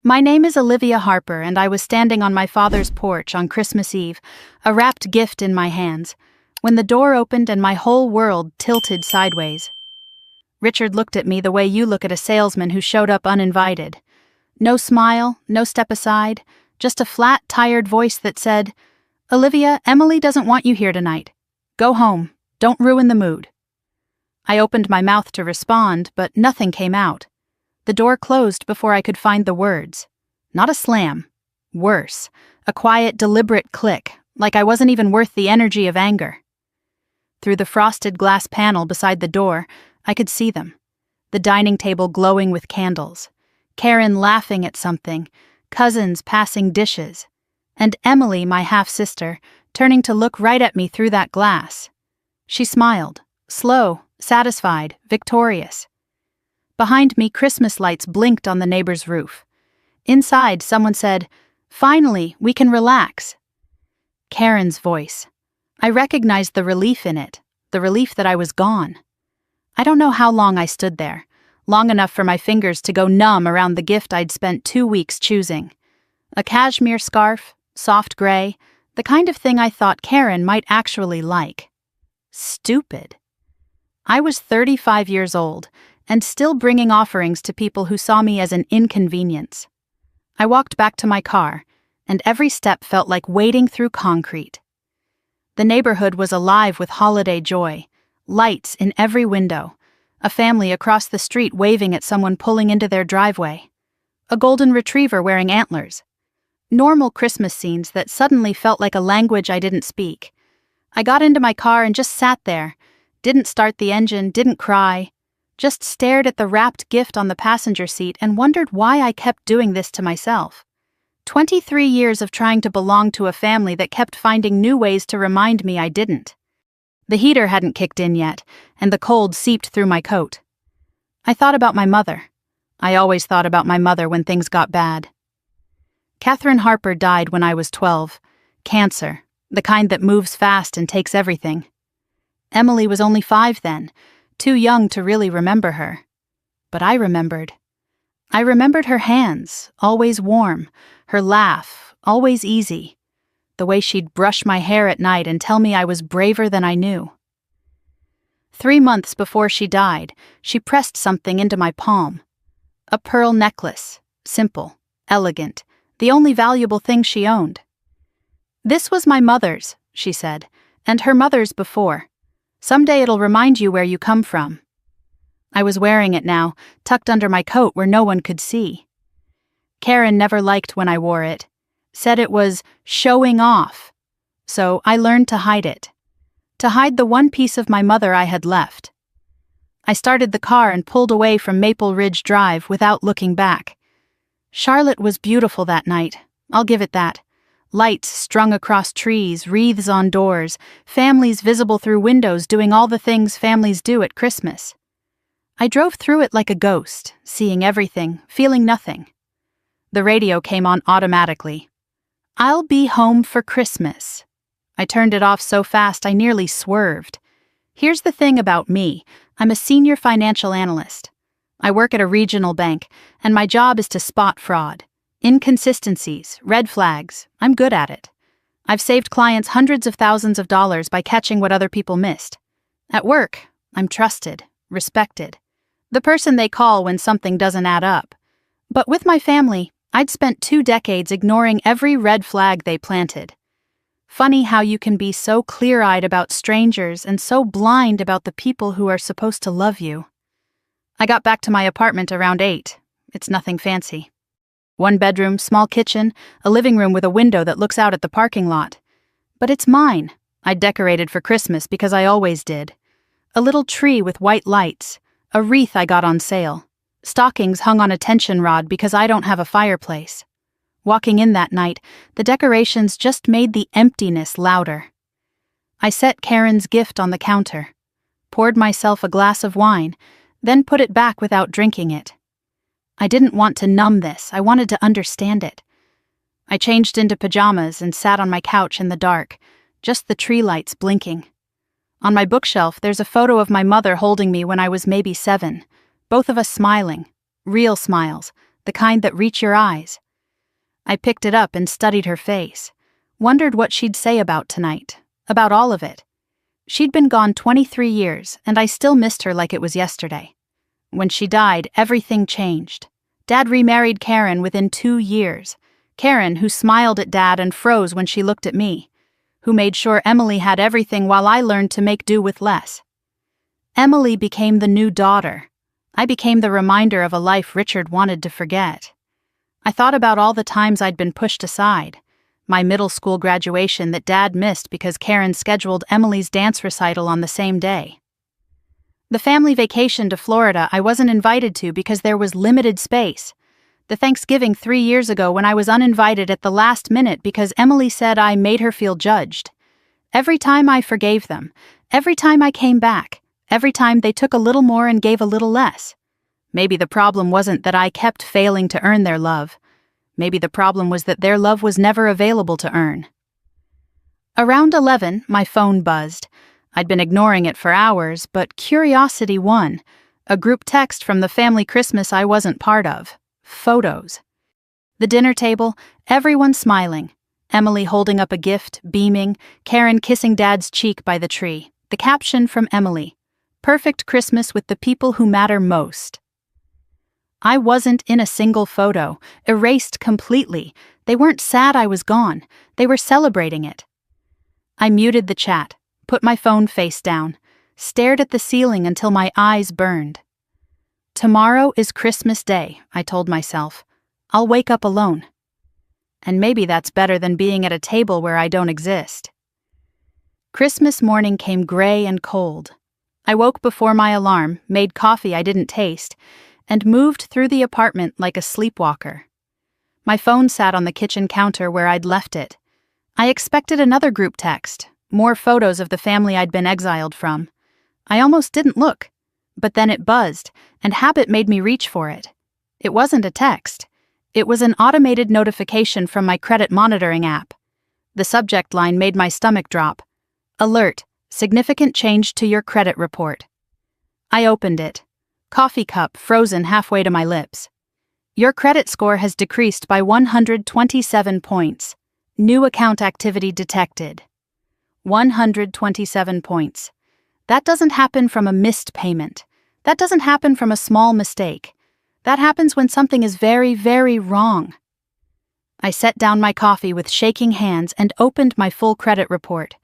My name is Olivia Harper, and I was standing on my father's porch on Christmas Eve, a wrapped gift in my hands, when the door opened and my whole world tilted sideways. Richard looked at me the way you look at a salesman who showed up uninvited. No smile, no step aside, just a flat, tired voice that said, "Olivia, Emily doesn't want you here tonight. Go home. Don't ruin the mood." I opened my mouth to respond, but nothing came out. The door closed before I could find the words. Not a slam. Worse, a quiet, deliberate click, like I wasn't even worth the energy of anger. Through the frosted glass panel beside the door, I could see them. The dining table glowing with candles, Karen laughing at something, cousins passing dishes, and Emily, my half-sister, turning to look right at me through that glass. She smiled, slow, satisfied, victorious. Behind me, Christmas lights blinked on the neighbor's roof. Inside, someone said, "Finally, we can relax." Karen's voice. I recognized the relief in it, the relief that I was gone. I don't know how long I stood there, long enough for my fingers to go numb around the gift I'd spent 2 weeks choosing. A cashmere scarf, soft gray, the kind of thing I thought Karen might actually like. Stupid. I was 35 years old, and still bringing offerings to people who saw me as an inconvenience. I walked back to my car, and every step felt like wading through concrete. The neighborhood was alive with holiday joy, lights in every window, a family across the street waving at someone pulling into their driveway, a golden retriever wearing antlers. Normal Christmas scenes that suddenly felt like a language I didn't speak. I got into my car and just sat there, didn't start the engine, didn't cry, just stared at the wrapped gift on the passenger seat and wondered why I kept doing this to myself. 23 years of trying to belong to a family that kept finding new ways to remind me I didn't. The heater hadn't kicked in yet, and the cold seeped through my coat. I thought about my mother. I always thought about my mother when things got bad. Catherine Harper died when I was 12. Cancer, the kind that moves fast and takes everything. Emily was only 5 then, too young to really remember her. But I remembered. I remembered her hands, always warm, her laugh, always easy, the way she'd brush my hair at night and tell me I was braver than I knew. 3 months before she died, she pressed something into my palm. A pearl necklace, simple, elegant, the only valuable thing she owned. "This was my mother's," she said, "and her mother's before. Someday it'll remind you where you come from." I was wearing it now, tucked under my coat where no one could see. Karen never liked when I wore it, said it was showing off. So I learned to hide it. To hide the one piece of my mother I had left. I started the car and pulled away from Maple Ridge Drive without looking back. Charlotte was beautiful that night, I'll give it that. Lights strung across trees, wreaths on doors, families visible through windows doing all the things families do at Christmas. I drove through it like a ghost, seeing everything, feeling nothing. The radio came on automatically. "I'll be home for Christmas." I turned it off so fast I nearly swerved. Here's the thing about me, I'm a senior financial analyst. I work at a regional bank, and my job is to spot fraud. Inconsistencies, red flags, I'm good at it. I've saved clients hundreds of thousands of dollars by catching what other people missed. At work, I'm trusted, respected. The person they call when something doesn't add up. But with my family, I'd spent 2 decades ignoring every red flag they planted. Funny how you can be so clear-eyed about strangers and so blind about the people who are supposed to love you. I got back to my apartment around 8. It's nothing fancy. 1 bedroom, small kitchen, a living room with a window that looks out at the parking lot. But it's mine. I decorated for Christmas because I always did. A little tree with white lights, a wreath I got on sale, stockings hung on a tension rod because I don't have a fireplace. Walking in that night, the decorations just made the emptiness louder. I set Karen's gift on the counter, poured myself a glass of wine, then put it back without drinking it. I didn't want to numb this, I wanted to understand it. I changed into pajamas and sat on my couch in the dark, just the tree lights blinking. On my bookshelf, there's a photo of my mother holding me when I was maybe 7, both of us smiling, real smiles, the kind that reach your eyes. I picked it up and studied her face, wondered what she'd say about tonight, about all of it. She'd been gone 23 years, and I still missed her like it was yesterday. When she died, everything changed. Dad remarried Karen within 2 years. Karen, who smiled at Dad and froze when she looked at me, who made sure Emily had everything while I learned to make do with less. Emily became the new daughter. I became the reminder of a life Richard wanted to forget. I thought about all the times I'd been pushed aside. My middle school graduation that Dad missed because Karen scheduled Emily's dance recital on the same day. The family vacation to Florida I wasn't invited to because there was limited space. The Thanksgiving 3 years ago when I was uninvited at the last minute because Emily said I made her feel judged. Every time I forgave them, every time I came back, every time they took a little more and gave a little less. Maybe the problem wasn't that I kept failing to earn their love. Maybe the problem was that their love was never available to earn. Around 11, my phone buzzed. I'd been ignoring it for hours, but curiosity won. A group text from the family Christmas I wasn't part of. Photos. The dinner table, everyone smiling. Emily holding up a gift, beaming, Karen kissing Dad's cheek by the tree. The caption from Emily: "Perfect Christmas with the people who matter most." I wasn't in a single photo, erased completely. They weren't sad I was gone. They were celebrating it. I muted the chat, put my phone face down, stared at the ceiling until my eyes burned. Tomorrow is Christmas Day, I told myself. I'll wake up alone. And maybe that's better than being at a table where I don't exist. Christmas morning came gray and cold. I woke before my alarm, made coffee I didn't taste, and moved through the apartment like a sleepwalker. My phone sat on the kitchen counter where I'd left it. I expected another group text, more photos of the family I'd been exiled from. I almost didn't look, but then it buzzed, and habit made me reach for it. It wasn't a text. It was an automated notification from my credit monitoring app. The subject line made my stomach drop. Alert, significant change to your credit report. I opened it. Coffee cup frozen halfway to my lips. Your credit score has decreased by 127 points. New account activity detected. 127 points. That doesn't happen from a missed payment. That doesn't happen from a small mistake. That happens when something is very, very wrong. I set down my coffee with shaking hands and opened my full credit report.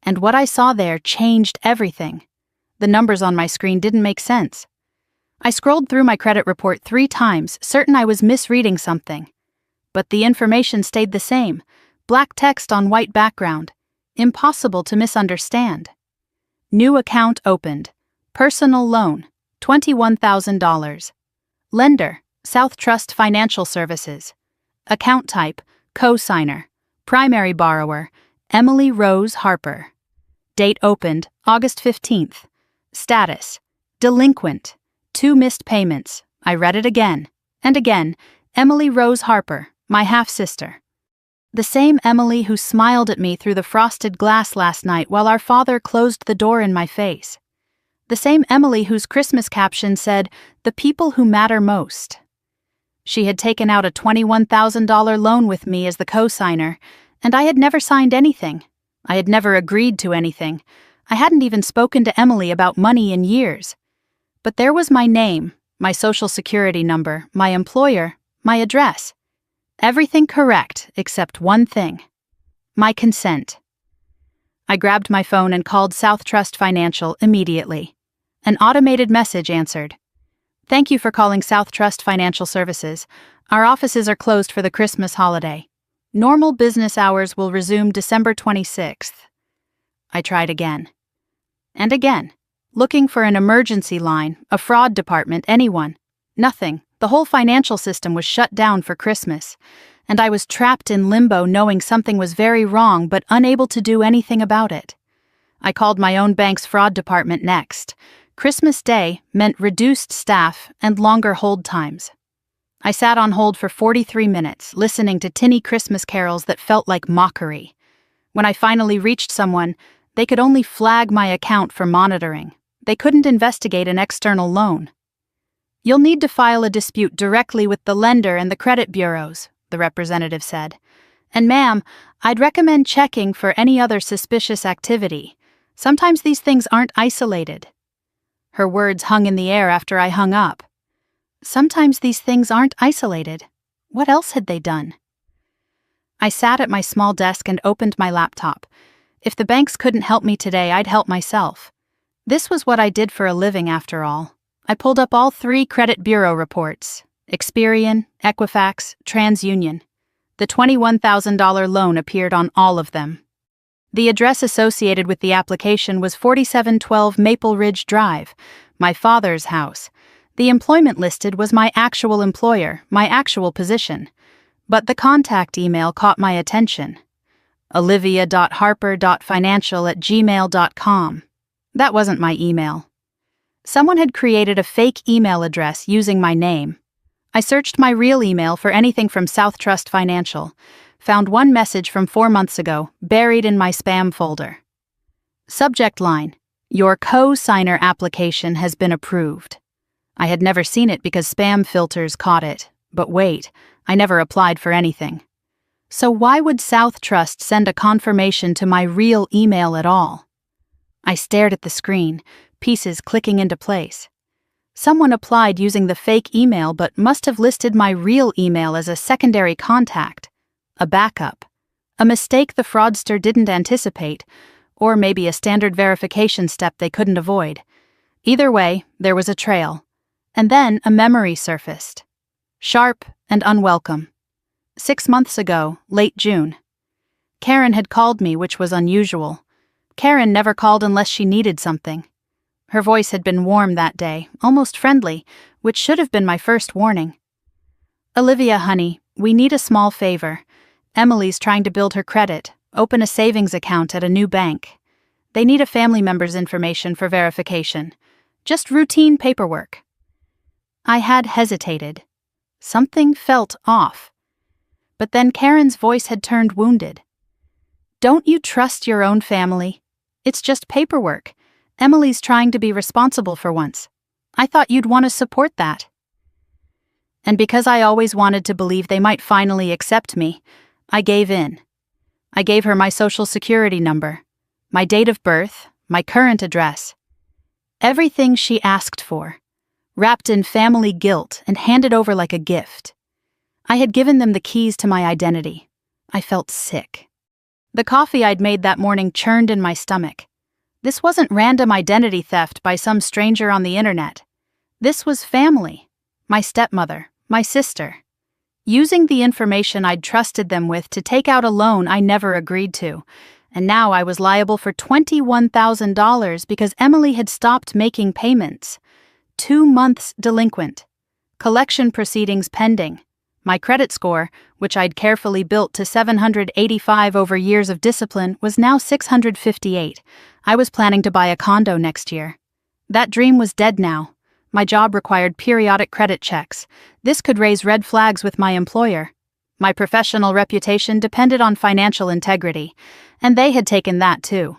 And what I saw there changed everything. The numbers on my screen didn't make sense. I scrolled through my credit report 3 times, certain I was misreading something. But the information stayed the same, black text on white background, impossible to misunderstand. New account opened. Personal loan, $21,000. Lender, South Trust Financial Services. Account type, co-signer. Primary borrower, Emily Rose Harper. Date opened, August 15th. Status, delinquent. 2 missed payments. I read it again. And again, Emily Rose Harper, my half-sister. The same Emily who smiled at me through the frosted glass last night while our father closed the door in my face. The same Emily whose Christmas caption said, "The people who matter most." She had taken out a $21,000 loan with me as the co-signer, and I had never signed anything. I had never agreed to anything. I hadn't even spoken to Emily about money in years. But there was my name, my social security number, my employer, my address. Everything correct except one thing. My consent. I grabbed my phone and called South Trust Financial immediately. An automated message answered. "Thank you for calling South Trust Financial Services. Our offices are closed for the Christmas holiday. Normal business hours will resume December 26th. I tried again. And again. Looking for an emergency line, a fraud department, anyone. Nothing. The whole financial system was shut down for Christmas, and I was trapped in limbo knowing something was very wrong but unable to do anything about it. I called my own bank's fraud department next. Christmas Day meant reduced staff and longer hold times. I sat on hold for 43 minutes, listening to tinny Christmas carols that felt like mockery. When I finally reached someone, they could only flag my account for monitoring. They couldn't investigate an external loan. You'll need to file a dispute directly with the lender and the credit bureaus, the representative said. And ma'am, I'd recommend checking for any other suspicious activity. Sometimes these things aren't isolated. Her words hung in the air after I hung up. Sometimes these things aren't isolated. What else had they done? I sat at my small desk and opened my laptop. If the banks couldn't help me today, I'd help myself. This was what I did for a living, after all. I pulled up all 3 credit bureau reports: Experian, Equifax, TransUnion. The $21,000 loan appeared on all of them. The address associated with the application was 4712 Maple Ridge Drive, my father's house. The employment listed was my actual employer, my actual position. But the contact email caught my attention. olivia.harper.financial@gmail.com. That wasn't my email. Someone had created a fake email address using my name. I searched my real email for anything from South Trust Financial, found one message from 4 months ago, buried in my spam folder. Subject line: Your co-signer application has been approved. I had never seen it because spam filters caught it. But wait, I never applied for anything. So why would South Trust send a confirmation to my real email at all? I stared at the screen, pieces clicking into place. Someone applied using the fake email but must have listed my real email as a secondary contact, a backup, a mistake the fraudster didn't anticipate, or maybe a standard verification step they couldn't avoid. Either way, there was a trail. And then a memory surfaced. Sharp and unwelcome. 6 months ago, late June. Karen had called me, which was unusual. Karen never called unless she needed something. Her voice had been warm that day, almost friendly, which should have been my first warning. Olivia, honey, we need a small favor. Emily's trying to build her credit, open a savings account at a new bank. They need a family member's information for verification. Just routine paperwork. I had hesitated. Something felt off. But then Karen's voice had turned wounded. Don't you trust your own family? It's just paperwork. Emily's trying to be responsible for once. I thought you'd want to support that. And because I always wanted to believe they might finally accept me, I gave in. I gave her my social security number, my date of birth, my current address. Everything she asked for, wrapped in family guilt and handed over like a gift. I had given them the keys to my identity. I felt sick. The coffee I'd made that morning churned in my stomach. This wasn't random identity theft by some stranger on the internet. This was family. My stepmother, my sister. Using the information I'd trusted them with to take out a loan I never agreed to. And now I was liable for $21,000 because Emily had stopped making payments. 2 months delinquent. Collection proceedings pending. My credit score, which I'd carefully built to 785 over years of discipline, was now 658. I was planning to buy a condo next year. That dream was dead now. My job required periodic credit checks. This could raise red flags with my employer. My professional reputation depended on financial integrity, and they had taken that too.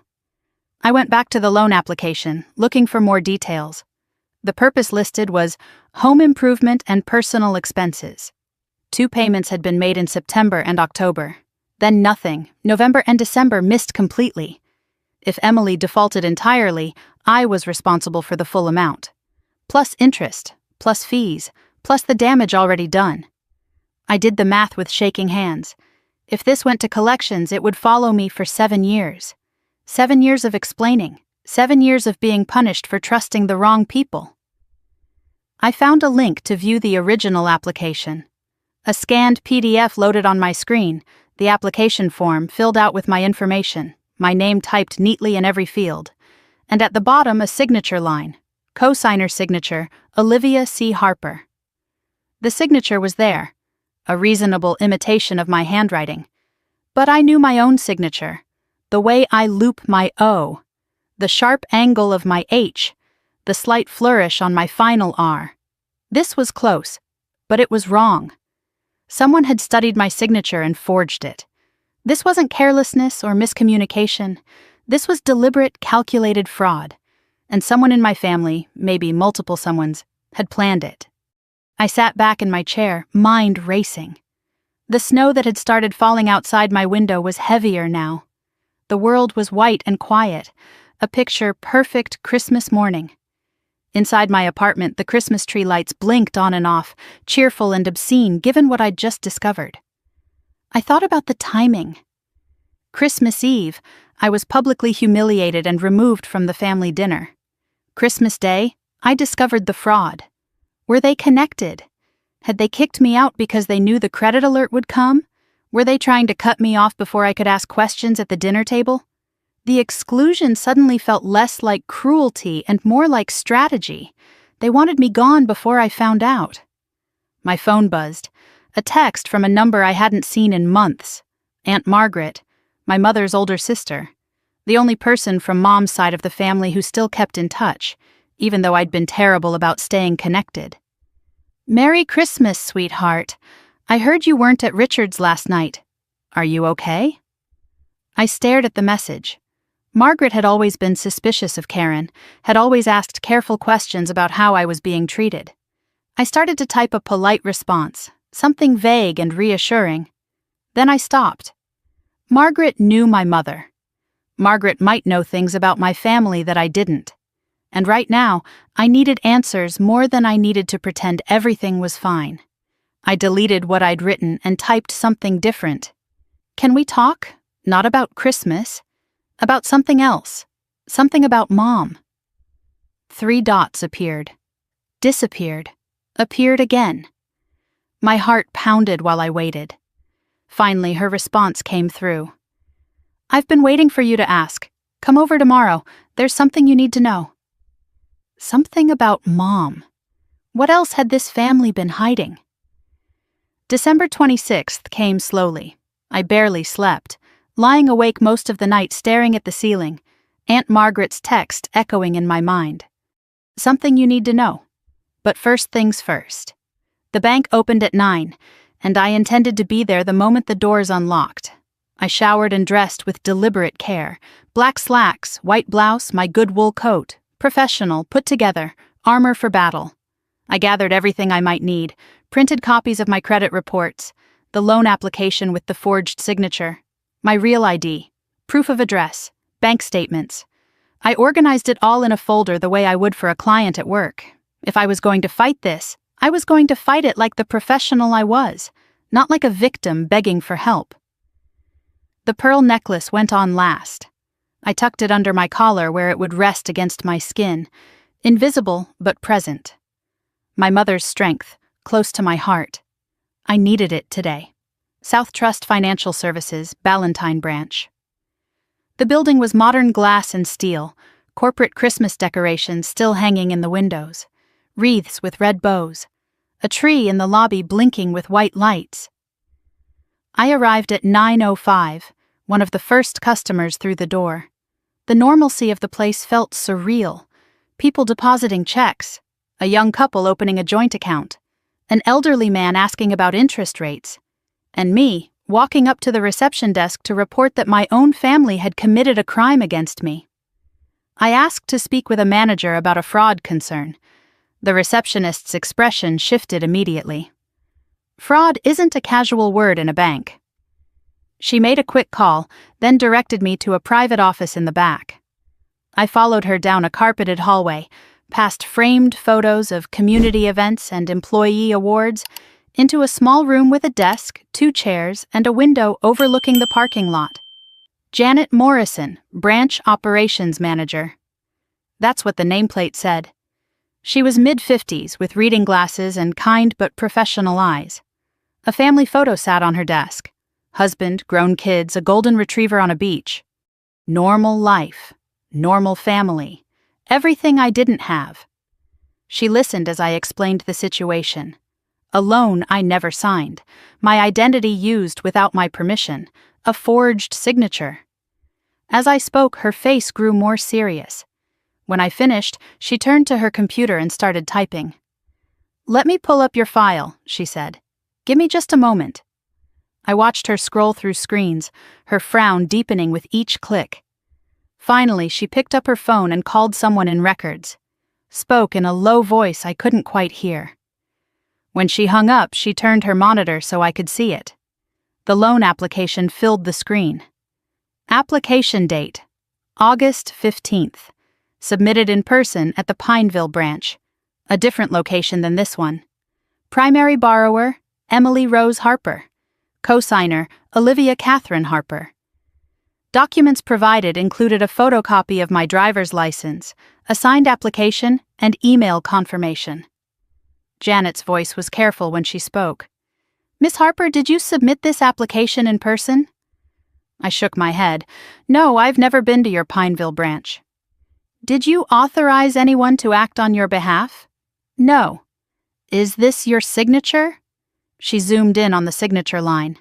I went back to the loan application, looking for more details. The purpose listed was home improvement and personal expenses. 2 payments had been made in September and October. Then nothing. November and December missed completely. If Emily defaulted entirely, I was responsible for the full amount. Plus interest, plus fees, plus the damage already done. I did the math with shaking hands. If this went to collections, it would follow me for 7 years. 7 years of explaining. 7 years of being punished for trusting the wrong people. I found a link to view the original application. A scanned PDF loaded on my screen, the application form filled out with my information, my name typed neatly in every field, and at the bottom a signature line, co-signer signature, Olivia C. Harper. The signature was there, a reasonable imitation of my handwriting, but I knew my own signature, the way I loop my O, the sharp angle of my H, the slight flourish on my final R. This was close, but it was wrong. Someone had studied my signature and forged it. This wasn't carelessness or miscommunication. This was deliberate, calculated fraud. And someone in my family, maybe multiple someones, had planned it. I sat back in my chair, mind racing. The snow that had started falling outside my window was heavier now. The world was white and quiet, a picture-perfect Christmas morning. Inside my apartment, the Christmas tree lights blinked on and off, cheerful and obscene given what I'd just discovered. I thought about the timing. Christmas Eve, I was publicly humiliated and removed from the family dinner. Christmas Day, I discovered the fraud. Were they connected? Had they kicked me out because they knew the credit alert would come? Were they trying to cut me off before I could ask questions at the dinner table? The exclusion suddenly felt less like cruelty and more like strategy. They wanted me gone before I found out. My phone buzzed. A text from a number I hadn't seen in months. Aunt Margaret, my mother's older sister. The only person from Mom's side of the family who still kept in touch, even though I'd been terrible about staying connected. "Merry Christmas, sweetheart. I heard you weren't at Richard's last night. Are you okay?" I stared at the message. Margaret had always been suspicious of Karen, had always asked careful questions about how I was being treated. I started to type a polite response, something vague and reassuring. Then I stopped. Margaret knew my mother. Margaret might know things about my family that I didn't. And right now, I needed answers more than I needed to pretend everything was fine. I deleted what I'd written and typed something different. "Can we talk? Not about Christmas. About something else. Something about Mom." 3 dots appeared. Disappeared. Appeared again. My heart pounded while I waited. Finally, her response came through. "I've been waiting for you to ask. Come over tomorrow. There's something you need to know." Something about Mom. What else had this family been hiding? December 26th came slowly. I barely slept, lying awake most of the night staring at the ceiling, Aunt Margaret's text echoing in my mind. "Something you need to know. But first things first." The bank opened at 9, and I intended to be there the moment the doors unlocked. I showered and dressed with deliberate care. Black slacks, white blouse, my good wool coat. Professional, put together, armor for battle. I gathered everything I might need, printed copies of my credit reports, the loan application with the forged signature, my real ID, proof of address, bank statements. I organized it all in a folder the way I would for a client at work. If I was going to fight this, I was going to fight it like the professional I was, not like a victim begging for help. The pearl necklace went on last. I tucked it under my collar where it would rest against my skin, invisible but present. My mother's strength, close to my heart. I needed it today. South Trust Financial Services, Ballantine Branch. The building was modern glass and steel, corporate Christmas decorations still hanging in the windows, wreaths with red bows, a tree in the lobby blinking with white lights. I arrived at 9:05, one of the first customers through the door. The normalcy of the place felt surreal. People depositing checks, a young couple opening a joint account, an elderly man asking about interest rates, and me walking up to the reception desk to report that my own family had committed a crime against me. I asked to speak with a manager about a fraud concern. The receptionist's expression shifted immediately. Fraud isn't a casual word in a bank. She made a quick call, then directed me to a private office in the back. I followed her down a carpeted hallway, past framed photos of community events and employee awards, into a small room with a desk, 2 chairs, and a window overlooking the parking lot. Janet Morrison, Branch Operations Manager. That's what the nameplate said. She was mid-50s with reading glasses and kind but professional eyes. A family photo sat on her desk. Husband, grown kids, a golden retriever on a beach. Normal life, normal family, everything I didn't have. She listened as I explained the situation. A loan I never signed, my identity used without my permission, a forged signature. As I spoke, her face grew more serious. When I finished, she turned to her computer and started typing. "Let me pull up your file," she said. "Give me just a moment." I watched her scroll through screens, her frown deepening with each click. Finally, she picked up her phone and called someone in records. Spoke in a low voice I couldn't quite hear. When she hung up, she turned her monitor so I could see it. The loan application filled the screen. Application date, August 15th. Submitted in person at the Pineville branch, a different location than this one. Primary borrower, Emily Rose Harper. Cosigner, Olivia Catherine Harper. Documents provided included a photocopy of my driver's license, a signed application, and email confirmation. Janet's voice was careful when she spoke. Miss Harper, did you submit this application in person? I shook my head. No, I've never been to your Pineville branch. Did you authorize anyone to act on your behalf? No. Is this your signature? She zoomed in on the signature line.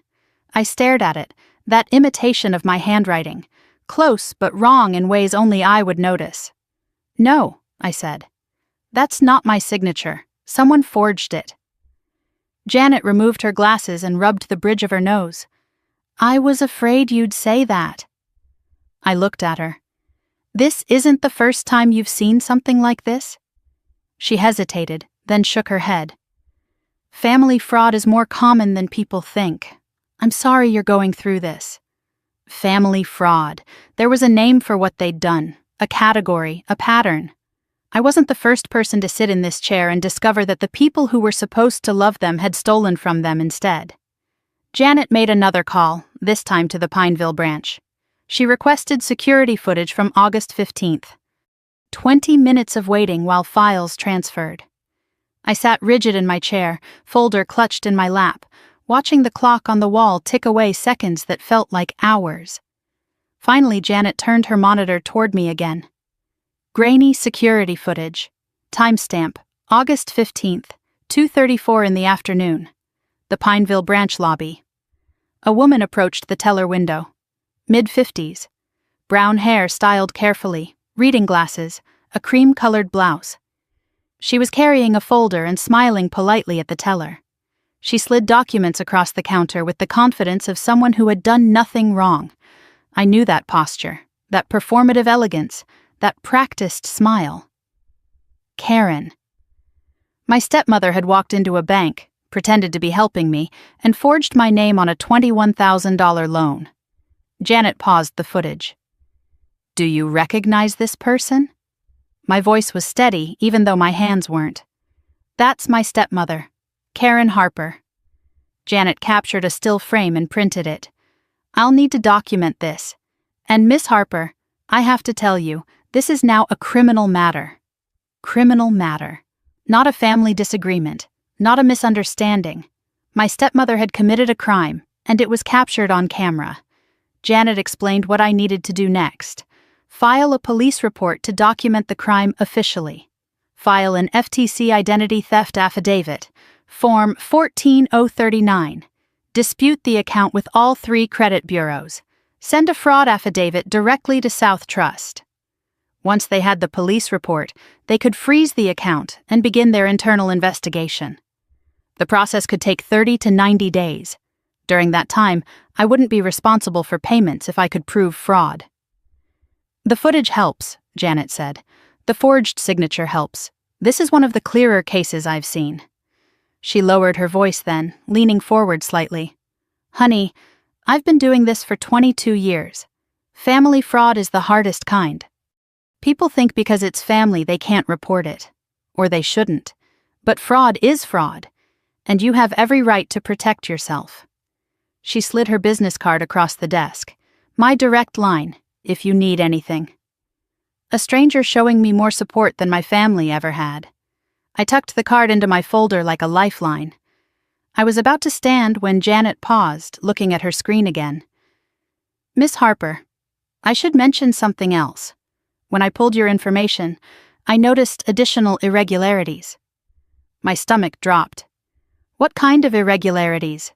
I stared at it, that imitation of my handwriting, close but wrong in ways only I would notice. No, I said. That's not my signature. Someone forged it. Janet removed her glasses and rubbed the bridge of her nose. I was afraid you'd say that. I looked at her. This isn't the first time you've seen something like this? She hesitated, then shook her head. Family fraud is more common than people think. I'm sorry you're going through this. Family fraud. There was a name for what they'd done, a category, a pattern. I wasn't the first person to sit in this chair and discover that the people who were supposed to love them had stolen from them instead. Janet made another call, this time to the Pineville branch. She requested security footage from August 15th. 20 minutes of waiting while files transferred. I sat rigid in my chair, folder clutched in my lap, watching the clock on the wall tick away seconds that felt like hours. Finally, Janet turned her monitor toward me again. Grainy security footage. Timestamp, August 15th, 2:34 in the afternoon. The Pineville branch lobby. A woman approached the teller window. Mid-50s. Brown hair styled carefully, reading glasses, a cream-colored blouse. She was carrying a folder and smiling politely at the teller. She slid documents across the counter with the confidence of someone who had done nothing wrong. I knew that posture, that performative elegance, that practiced smile. Karen. My stepmother had walked into a bank, pretended to be helping me, and forged my name on a $21,000 loan. Janet paused the footage. Do you recognize this person? My voice was steady, even though my hands weren't. That's my stepmother, Karen Harper. Janet captured a still frame and printed it. I'll need to document this. And Miss Harper, I have to tell you, this is now a criminal matter. Criminal matter. Not a family disagreement, not a misunderstanding. My stepmother had committed a crime, and it was captured on camera. Janet explained what I needed to do next. File a police report to document the crime officially. File an FTC identity theft affidavit, Form 14039. Dispute the account with all 3 credit bureaus. Send a fraud affidavit directly to South Trust. Once they had the police report, they could freeze the account and begin their internal investigation. The process could take 30 to 90 days. During that time, I wouldn't be responsible for payments if I could prove fraud. The footage helps, Janet said. The forged signature helps. This is one of the clearer cases I've seen. She lowered her voice then, leaning forward slightly. Honey, I've been doing this for 22 years. Family fraud is the hardest kind. People think because it's family they can't report it. Or they shouldn't. But fraud is fraud, and you have every right to protect yourself. She slid her business card across the desk. My direct line, if you need anything. A stranger showing me more support than my family ever had. I tucked the card into my folder like a lifeline. I was about to stand when Janet paused, looking at her screen again. Miss Harper, I should mention something else. When I pulled your information, I noticed additional irregularities. My stomach dropped. What kind of irregularities?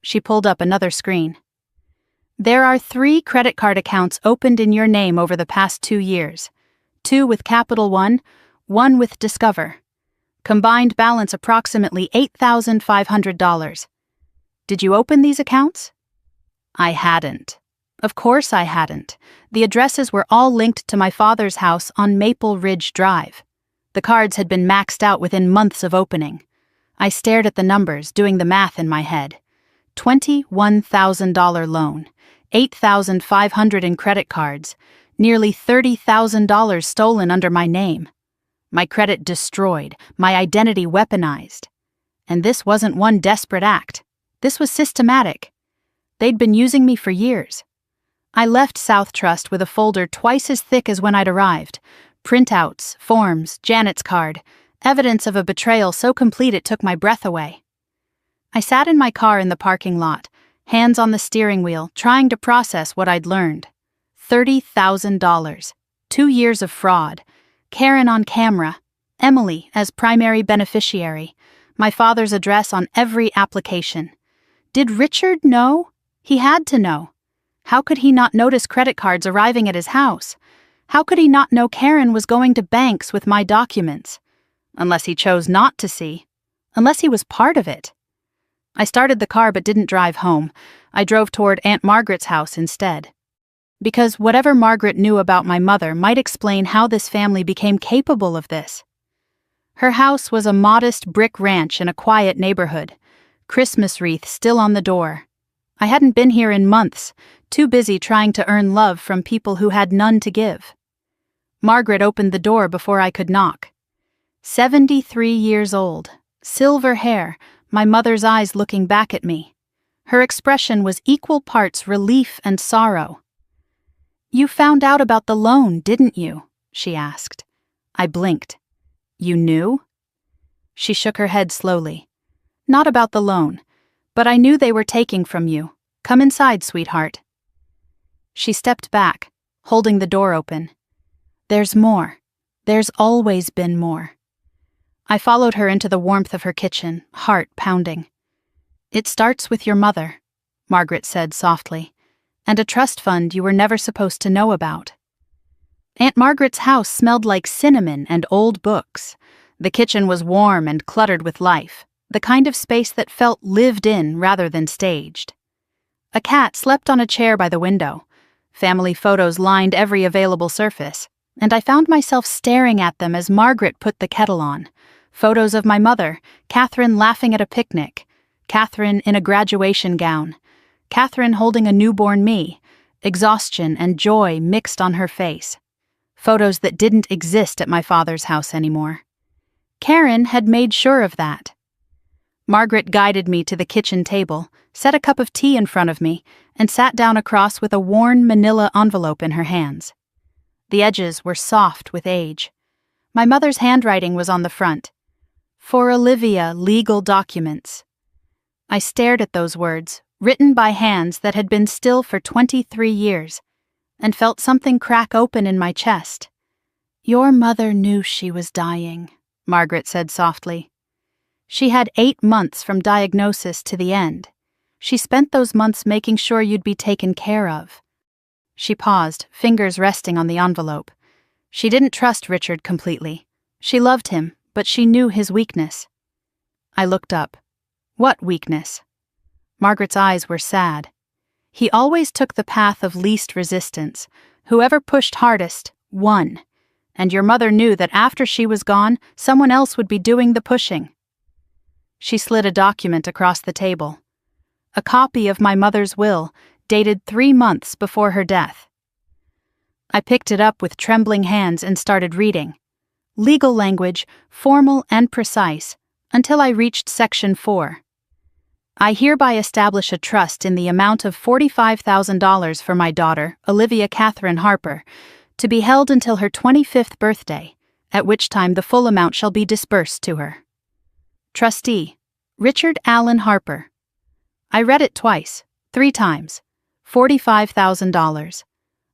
She pulled up another screen. There are 3 credit card accounts opened in your name over the past 2 years. 2 with Capital One, 1 with Discover. Combined balance approximately $8,500. Did you open these accounts? I hadn't. Of course I hadn't. The addresses were all linked to my father's house on Maple Ridge Drive. The cards had been maxed out within months of opening. I stared at the numbers, doing the math in my head. $21,000 loan, $8,500 in credit cards, nearly $30,000 stolen under my name. My credit destroyed, my identity weaponized. And this wasn't one desperate act. This was systematic. They'd been using me for years. I left South Trust with a folder twice as thick as when I'd arrived. Printouts, forms, Janet's card, evidence of a betrayal so complete it took my breath away. I sat in my car in the parking lot, hands on the steering wheel, trying to process what I'd learned. $30,000, 2 years of fraud, Karen on camera, Emily as primary beneficiary, my father's address on every application. Did Richard know? He had to know. How could he not notice credit cards arriving at his house? How could he not know Karen was going to banks with my documents? Unless he chose not to see. Unless he was part of it. I started the car but didn't drive home. I drove toward Aunt Margaret's house instead. Because whatever Margaret knew about my mother might explain how this family became capable of this. Her house was a modest brick ranch in a quiet neighborhood. Christmas wreath still on the door. I hadn't been here in months, too busy trying to earn love from people who had none to give. Margaret opened the door before I could knock. 73 years old, silver hair, my mother's eyes looking back at me. Her expression was equal parts relief and sorrow. "You found out about the loan, didn't you?" she asked. I blinked. "You knew?" She shook her head slowly. "Not about the loan, but I knew they were taking from you. Come inside, sweetheart." She stepped back, holding the door open. "There's more. There's always been more." I followed her into the warmth of her kitchen, heart pounding. "It starts with your mother," Margaret said softly, "and a trust fund you were never supposed to know about." Aunt Margaret's house smelled like cinnamon and old books. The kitchen was warm and cluttered with life, the kind of space that felt lived in rather than staged. A cat slept on a chair by the window. Family photos lined every available surface, and I found myself staring at them as Margaret put the kettle on. Photos of my mother, Catherine laughing at a picnic, Catherine in a graduation gown, Catherine holding a newborn me, exhaustion and joy mixed on her face. Photos that didn't exist at my father's house anymore. Karen had made sure of that. Margaret guided me to the kitchen table, set a cup of tea in front of me, and sat down across with a worn manila envelope in her hands. The edges were soft with age. My mother's handwriting was on the front. "For Olivia, legal documents." I stared at those words, written by hands that had been still for 23 years, and felt something crack open in my chest. "Your mother knew she was dying," Margaret said softly. "She had 8 months from diagnosis to the end. She spent those months making sure you'd be taken care of." She paused, fingers resting on the envelope. She didn't trust Richard completely. She loved him, but she knew his weakness. I looked up. What weakness? Margaret's eyes were sad. He always took the path of least resistance. Whoever pushed hardest, won. And your mother knew that after she was gone, someone else would be doing the pushing. She slid a document across the table. A copy of my mother's will, dated 3 months before her death. I picked it up with trembling hands and started reading. Legal language, formal and precise, until I reached Section 4. "I hereby establish a trust in the amount of $45,000 for my daughter, Olivia Catherine Harper, to be held until her 25th birthday, at which time the full amount shall be disbursed to her. Trustee, Richard Allen Harper." I read it twice, 3 times. $45,000.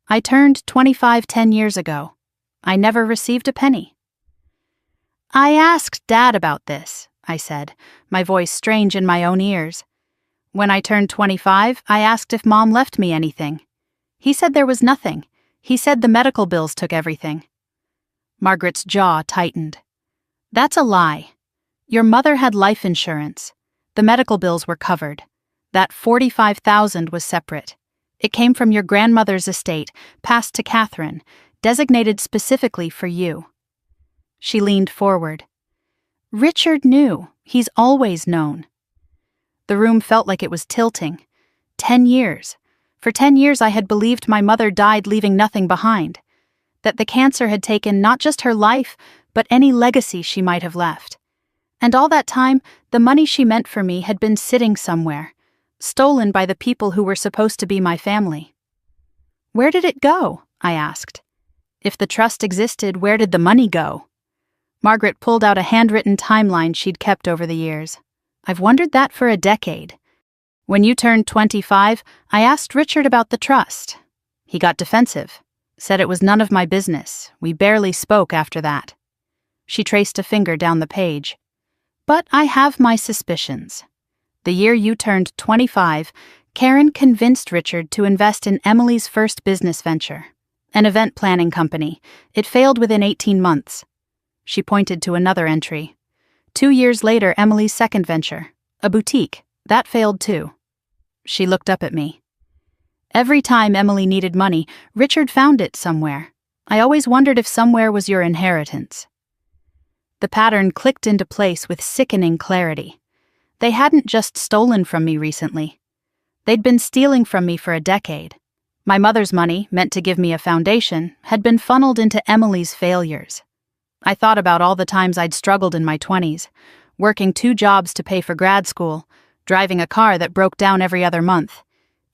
I turned 25 10 years ago. I never received a penny. "I asked Dad about this," I said, my voice strange in my own ears. "When I turned 25, I asked if Mom left me anything. He said there was nothing. He said the medical bills took everything." Margaret's jaw tightened. "That's a lie. Your mother had life insurance. The medical bills were covered. That $45,000 was separate. It came from your grandmother's estate, passed to Catherine, designated specifically for you." She leaned forward. Richard knew. He's always known. The room felt like it was tilting. 10 years. For 10 years I had believed my mother died leaving nothing behind. That the cancer had taken not just her life, but any legacy she might have left. And all that time, the money she meant for me had been sitting somewhere, stolen by the people who were supposed to be my family. Where did it go? I asked. If the trust existed, where did the money go? Margaret pulled out a handwritten timeline she'd kept over the years. I've wondered that for a decade. When you turned 25, I asked Richard about the trust. He got defensive, said it was none of my business. We barely spoke after that. She traced a finger down the page. But I have my suspicions. The year you turned 25, Karen convinced Richard to invest in Emily's first business venture, an event planning company. It failed within 18 months. She pointed to another entry. 2 years later, Emily's second venture, a boutique, that failed too. She looked up at me. Every time Emily needed money, Richard found it somewhere. I always wondered if somewhere was your inheritance. The pattern clicked into place with sickening clarity. They hadn't just stolen from me recently. They'd been stealing from me for a decade. My mother's money, meant to give me a foundation, had been funneled into Emily's failures. I thought about all the times I'd struggled in my 20s, working 2 jobs to pay for grad school, driving a car that broke down every other month,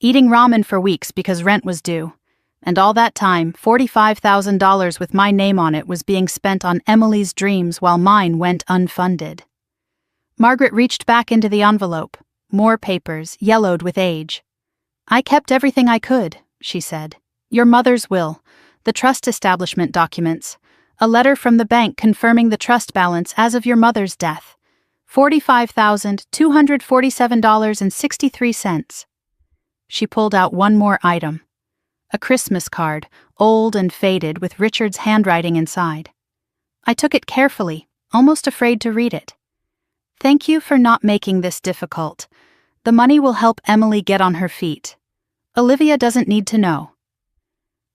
eating ramen for weeks because rent was due. And all that time, $45,000 with my name on it was being spent on Emily's dreams while mine went unfunded. Margaret reached back into the envelope. More papers, yellowed with age. I kept everything I could, she said. Your mother's will, the trust establishment documents, a letter from the bank confirming the trust balance as of your mother's death. $45,247.63. She pulled out one more item. A Christmas card, old and faded with Richard's handwriting inside. I took it carefully, almost afraid to read it. Thank you for not making this difficult. The money will help Emily get on her feet. Olivia doesn't need to know.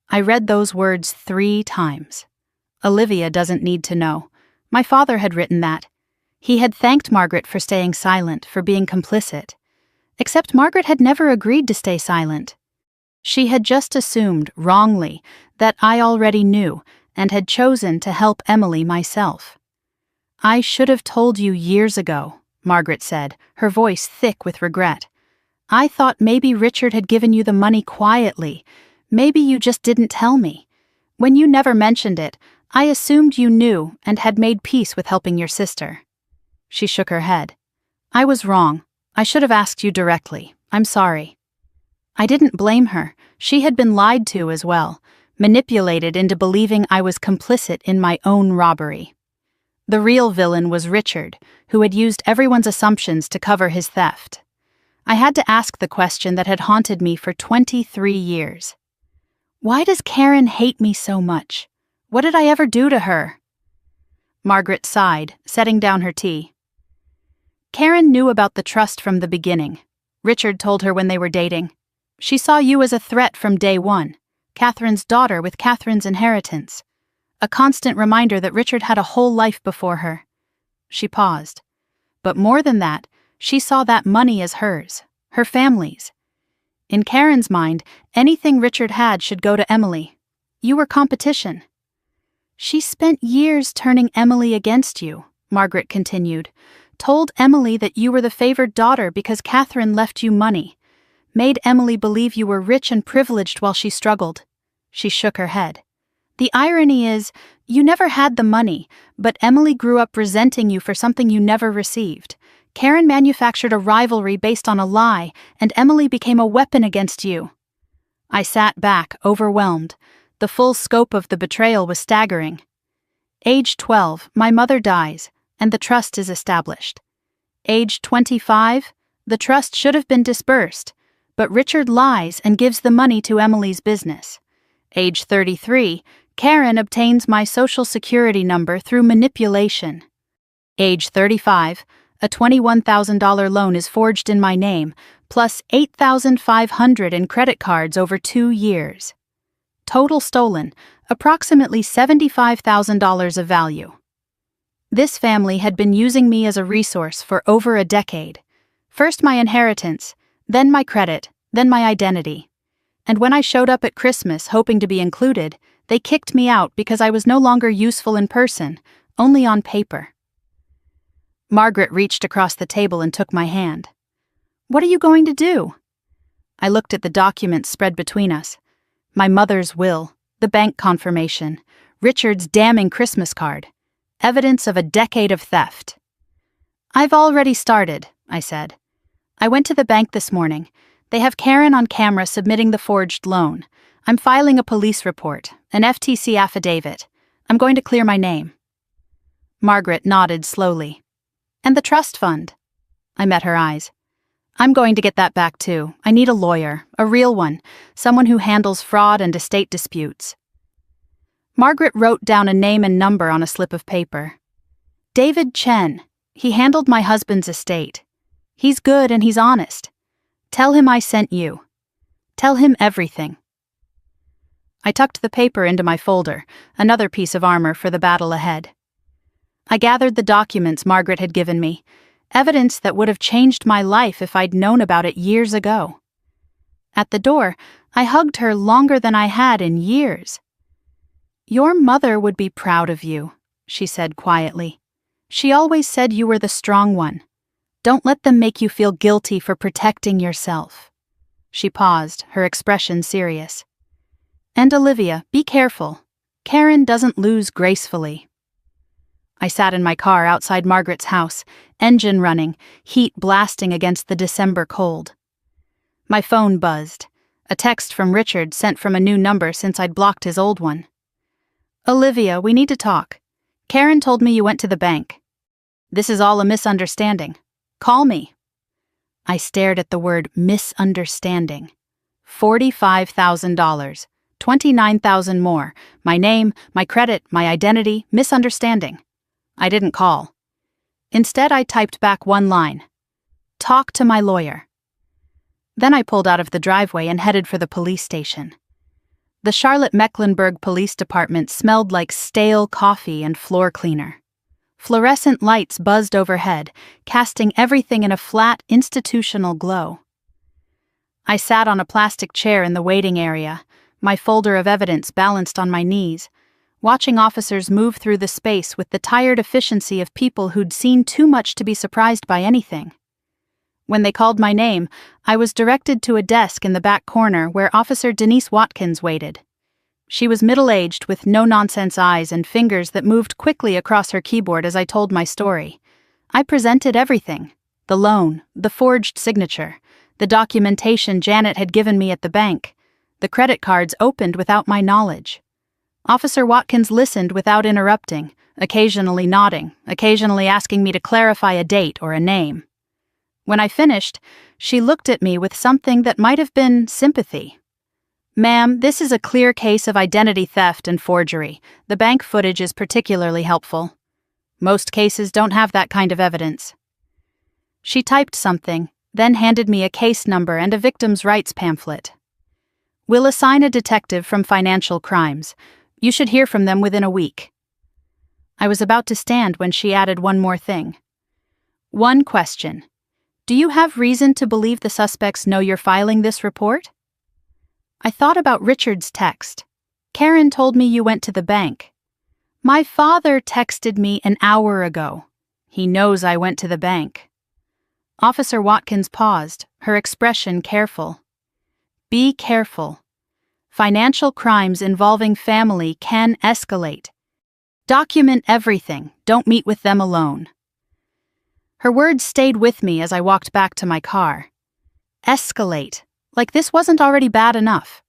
I read those words 3 times. Olivia doesn't need to know. My father had written that. He had thanked Margaret for staying silent, for being complicit. Except Margaret had never agreed to stay silent. She had just assumed, wrongly, that I already knew and had chosen to help Emily myself. I should have told you years ago, Margaret said, her voice thick with regret. I thought maybe Richard had given you the money quietly. Maybe you just didn't tell me. When you never mentioned it, I assumed you knew and had made peace with helping your sister. She shook her head. I was wrong. I should have asked you directly. I'm sorry. I didn't blame her. She had been lied to as well, manipulated into believing I was complicit in my own robbery. The real villain was Richard, who had used everyone's assumptions to cover his theft. I had to ask the question that had haunted me for 23 years. Why does Karen hate me so much? What did I ever do to her? Margaret sighed, setting down her tea. Karen knew about the trust from the beginning. Richard told her when they were dating. She saw you as a threat from day one, Catherine's daughter with Catherine's inheritance. A constant reminder that Richard had a whole life before her. She paused. But more than that, she saw that money as hers, her family's. In Karen's mind, anything Richard had should go to Emily. You were competition. She spent years turning Emily against you, Margaret continued. Told Emily that you were the favored daughter because Catherine left you money. Made Emily believe you were rich and privileged while she struggled. She shook her head. The irony is, you never had the money, but Emily grew up resenting you for something you never received. Karen manufactured a rivalry based on a lie, and Emily became a weapon against you. I sat back, overwhelmed. The full scope of the betrayal was staggering. Age 12, my mother dies, and the trust is established. Age 25, the trust should have been dispersed, but Richard lies and gives the money to Emily's business. Age 33, Karen obtains my social security number through manipulation. Age 35, a $21,000 loan is forged in my name, plus $8,500 in credit cards over 2 years. Total stolen, approximately $75,000 of value. This family had been using me as a resource for over a decade. First my inheritance, then my credit, then my identity. And when I showed up at Christmas hoping to be included, they kicked me out because I was no longer useful in person, only on paper. Margaret reached across the table and took my hand. "What are you going to do?" I looked at the documents spread between us. My mother's will, the bank confirmation, Richard's damning Christmas card, evidence of a decade of theft. "I've already started," I said. "I went to the bank this morning. They have Karen on camera submitting the forged loan. I'm filing a police report, an FTC affidavit. I'm going to clear my name." Margaret nodded slowly. "And the trust fund?" I met her eyes. "I'm going to get that back too. I need a lawyer, a real one, someone who handles fraud and estate disputes." Margaret wrote down a name and number on a slip of paper. "David Chen. He handled my husband's estate. He's good and he's honest. Tell him I sent you. Tell him everything." I tucked the paper into my folder, another piece of armor for the battle ahead. I gathered the documents Margaret had given me, evidence that would have changed my life if I'd known about it years ago. At the door, I hugged her longer than I had in years. "Your mother would be proud of you," she said quietly. "She always said you were the strong one. Don't let them make you feel guilty for protecting yourself." She paused, her expression serious. "And Olivia, be careful. Karen doesn't lose gracefully." I sat in my car outside Margaret's house, engine running, heat blasting against the December cold. My phone buzzed, a text from Richard sent from a new number since I'd blocked his old one. "Olivia, we need to talk. Karen told me you went to the bank. This is all a misunderstanding. Call me." I stared at the word misunderstanding. $45,000, $29,000 more, my name, my credit, my identity, misunderstanding. I didn't call. Instead, I typed back one line. "Talk to my lawyer." Then I pulled out of the driveway and headed for the police station. The Charlotte-Mecklenburg Police Department smelled like stale coffee and floor cleaner. Fluorescent lights buzzed overhead, casting everything in a flat, institutional glow. I sat on a plastic chair in the waiting area, my folder of evidence balanced on my knees, watching officers move through the space with the tired efficiency of people who'd seen too much to be surprised by anything. When they called my name, I was directed to a desk in the back corner where Officer Denise Watkins waited. She was middle-aged with no-nonsense eyes and fingers that moved quickly across her keyboard as I told my story. I presented everything: the loan, the forged signature, the documentation Janet had given me at the bank, the credit cards opened without my knowledge. Officer Watkins listened without interrupting, occasionally nodding, occasionally asking me to clarify a date or a name. When I finished, she looked at me with something that might have been sympathy. "Ma'am, this is a clear case of identity theft and forgery. The bank footage is particularly helpful. Most cases don't have that kind of evidence." She typed something, then handed me a case number and a victim's rights pamphlet. "We'll assign a detective from financial crimes. You should hear from them within a week." I was about to stand when she added one more thing. "One question. Do you have reason to believe the suspects know you're filing this report?" I thought about Richard's text. "Karen told me you went to the bank." My father texted me an hour ago. He knows I went to the bank. Officer Watkins paused, her expression careful. "Be careful. Financial crimes involving family can escalate. Document everything. Don't meet with them alone." Her words stayed with me as I walked back to my car. Escalate. Like this wasn't already bad enough.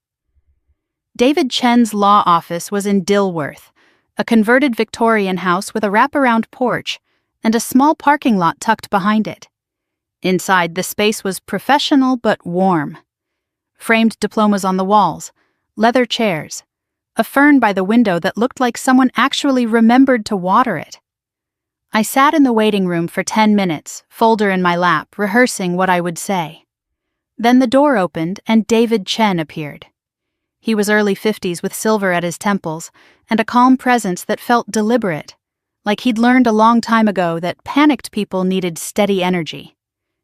David Chen's law office was in Dilworth, a converted Victorian house with a wraparound porch and a small parking lot tucked behind it. Inside, the space was professional but warm. Framed diplomas on the walls, leather chairs, a fern by the window that looked like someone actually remembered to water it. I sat in the waiting room for 10 minutes, folder in my lap, rehearsing what I would say. Then the door opened and David Chen appeared. He was early 50s with silver at his temples and a calm presence that felt deliberate, like he'd learned a long time ago that panicked people needed steady energy.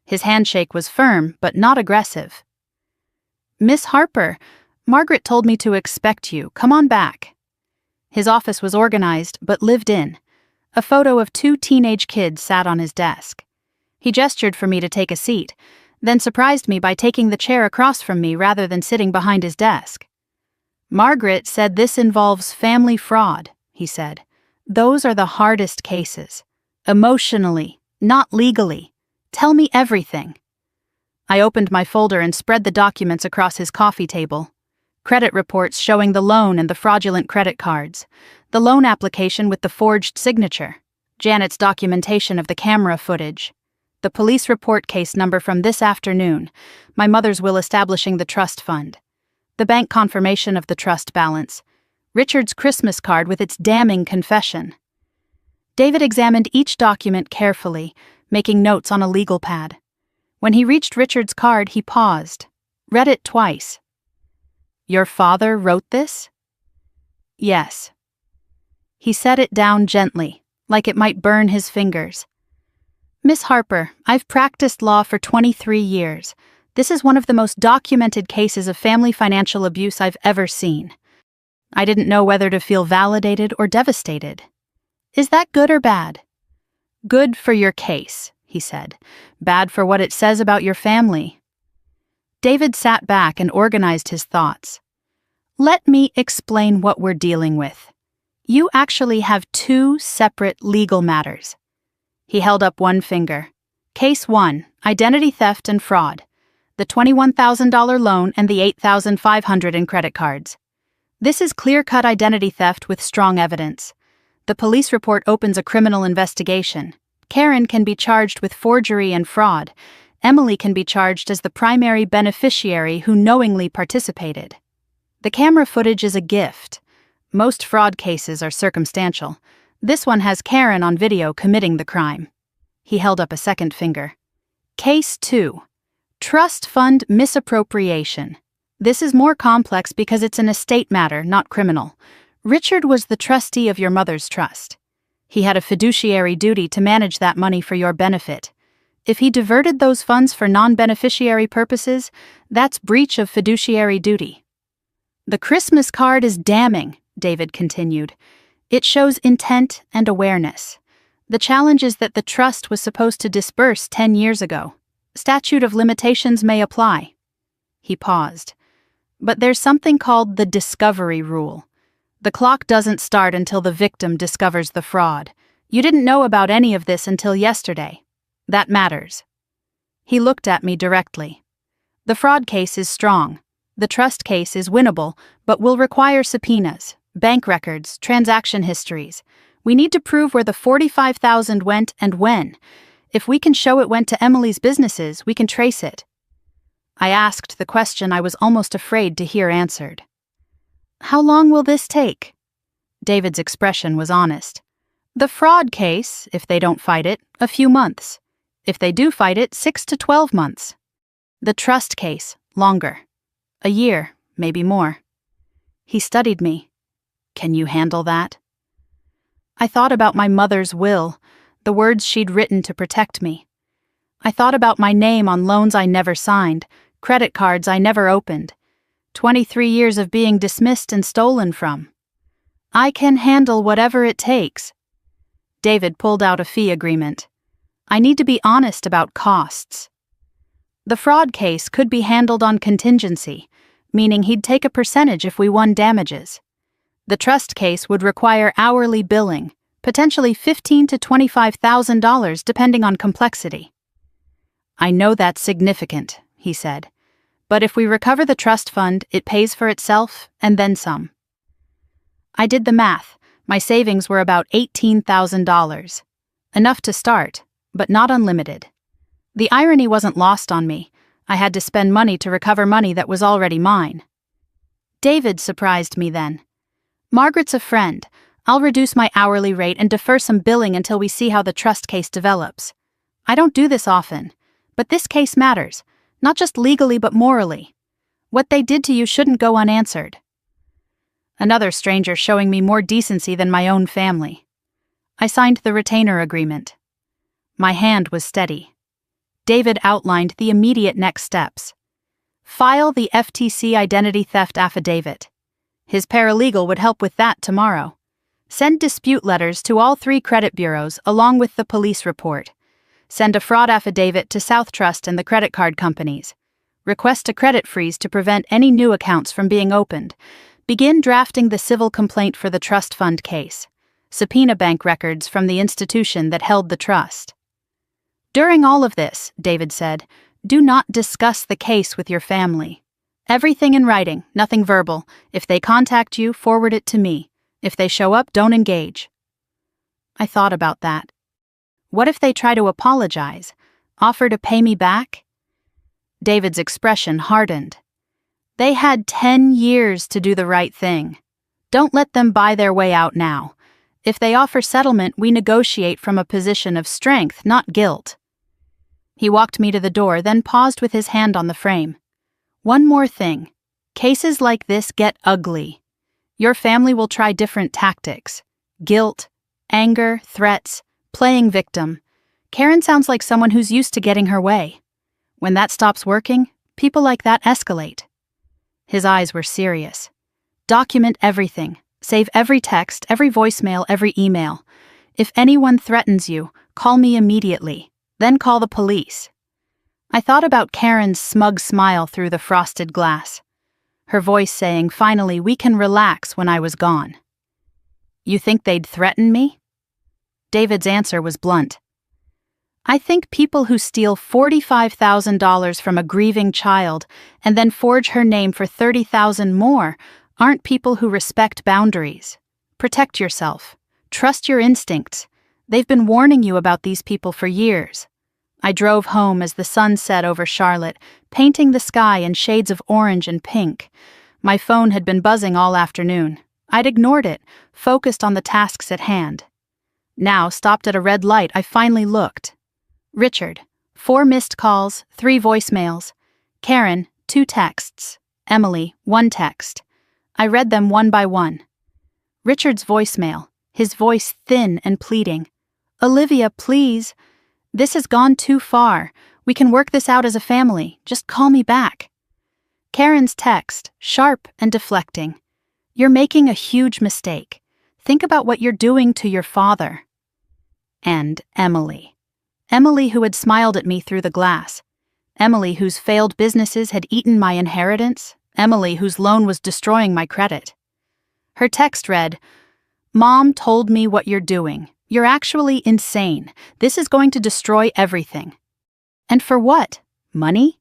His handshake was firm, but not aggressive. "Miss Harper, Margaret told me to expect you. Come on back." His office was organized, but lived in. A photo of 2 teenage kids sat on his desk. He gestured for me to take a seat, then surprised me by taking the chair across from me rather than sitting behind his desk. "Margaret said this involves family fraud," he said. "Those are the hardest cases. Emotionally, not legally. Tell me everything." I opened my folder and spread the documents across his coffee table. Credit reports showing the loan and the fraudulent credit cards, the loan application with the forged signature, Janet's documentation of the camera footage, the police report case number from this afternoon, my mother's will establishing the trust fund, the bank confirmation of the trust balance, Richard's Christmas card with its damning confession. David examined each document carefully, making notes on a legal pad. When he reached Richard's card, he paused, read it twice. "Your father wrote this?" "Yes." He set it down gently, like it might burn his fingers. "Miss Harper, I've practiced law for 23 years. This is one of the most documented cases of family financial abuse I've ever seen. I didn't know whether to feel validated or devastated. Is that good or bad?" "Good for your case," he said. "Bad for what it says about your family." David sat back and organized his thoughts. "Let me explain what we're dealing with. You actually have 2 separate legal matters." He held up one finger. "Case 1, identity theft and fraud. The $21,000 loan and the $8,500 in credit cards. This is clear-cut identity theft with strong evidence. The police report opens a criminal investigation. Karen can be charged with forgery and fraud. Emily can be charged as the primary beneficiary who knowingly participated. The camera footage is a gift. Most fraud cases are circumstantial. This one has Karen on video committing the crime." He held up a second finger. "Case 2. Trust fund misappropriation. This is more complex because it's an estate matter, not criminal. Richard was the trustee of your mother's trust. He had a fiduciary duty to manage that money for your benefit. If he diverted those funds for non-beneficiary purposes, that's breach of fiduciary duty." "The Christmas card is damning," David continued. "It shows intent and awareness. The challenge is that the trust was supposed to disburse 10 years ago. Statute of limitations may apply." He paused. "But there's something called the discovery rule. The clock doesn't start until the victim discovers the fraud. You didn't know about any of this until yesterday. That matters." He looked at me directly. "The fraud case is strong. The trust case is winnable, but will require subpoenas, bank records, transaction histories. We need to prove where the $45,000 went and when. If we can show it went to Emily's businesses, we can trace it." I asked the question I was almost afraid to hear answered. "How long will this take?" David's expression was honest. "The fraud case, if they don't fight it, a few months. If they do fight it, 6 to 12 months. The trust case, longer. A year, maybe more." He studied me. "Can you handle that?" I thought about my mother's will, the words she'd written to protect me. I thought about my name on loans I never signed, credit cards I never opened, 23 years of being dismissed and stolen from. "I can handle whatever it takes." David pulled out a fee agreement. "I need to be honest about costs." The fraud case could be handled on contingency, meaning he'd take a percentage if we won damages. The trust case would require hourly billing, potentially $15,000 to $25,000 depending on complexity. "I know that's significant," he said. "But if we recover the trust fund, it pays for itself and then some." I did the math. My savings were about $18,000. Enough to start, but not unlimited. The irony wasn't lost on me. I had to spend money to recover money that was already mine. David surprised me then. "Margaret's a friend. I'll reduce my hourly rate and defer some billing until we see how the trust case develops. I don't do this often, but this case matters, not just legally but morally. What they did to you shouldn't go unanswered." Another stranger showing me more decency than my own family. I signed the retainer agreement. My hand was steady. David outlined the immediate next steps. File the FTC identity theft affidavit. His paralegal would help with that tomorrow. Send dispute letters to all 3 credit bureaus along with the police report. Send a fraud affidavit to South Trust and the credit card companies. Request a credit freeze to prevent any new accounts from being opened. Begin drafting the civil complaint for the trust fund case. Subpoena bank records from the institution that held the trust. During all of this, David said, do not discuss the case with your family. Everything in writing, nothing verbal. If they contact you, forward it to me. If they show up, don't engage. I thought about that. What if they try to apologize? Offer to pay me back? David's expression hardened. They had 10 years to do the right thing. Don't let them buy their way out now. If they offer settlement, we negotiate from a position of strength, not guilt. He walked me to the door, then paused with his hand on the frame. One more thing. Cases like this get ugly. Your family will try different tactics. Guilt, anger, threats, playing victim. Karen sounds like someone who's used to getting her way. When that stops working, people like that escalate. His eyes were serious. Document everything. Save every text, every voicemail, every email. If anyone threatens you, call me immediately. Then call the police. I thought about Karen's smug smile through the frosted glass. Her voice saying, finally, we can relax when I was gone. You think they'd threaten me? David's answer was blunt. I think people who steal $45,000 from a grieving child and then forge her name for $30,000 more aren't people who respect boundaries. Protect yourself. Trust your instincts. They've been warning you about these people for years. I drove home as the sun set over Charlotte, painting the sky in shades of orange and pink. My phone had been buzzing all afternoon. I'd ignored it, focused on the tasks at hand. Now, stopped at a red light, I finally looked. Richard, 4 missed calls, 3 voicemails. Karen, 2 texts. Emily, 1 text. I read them one by one. Richard's voicemail, his voice thin and pleading. Olivia, please. This has gone too far. We can work this out as a family. Just call me back. Karen's text, sharp and deflecting. You're making a huge mistake. Think about what you're doing to your father. And Emily. Emily, who had smiled at me through the glass. Emily, whose failed businesses had eaten my inheritance. Emily, whose loan was destroying my credit. Her text read, Mom told me what you're doing. You're actually insane. This is going to destroy everything. And for what? Money?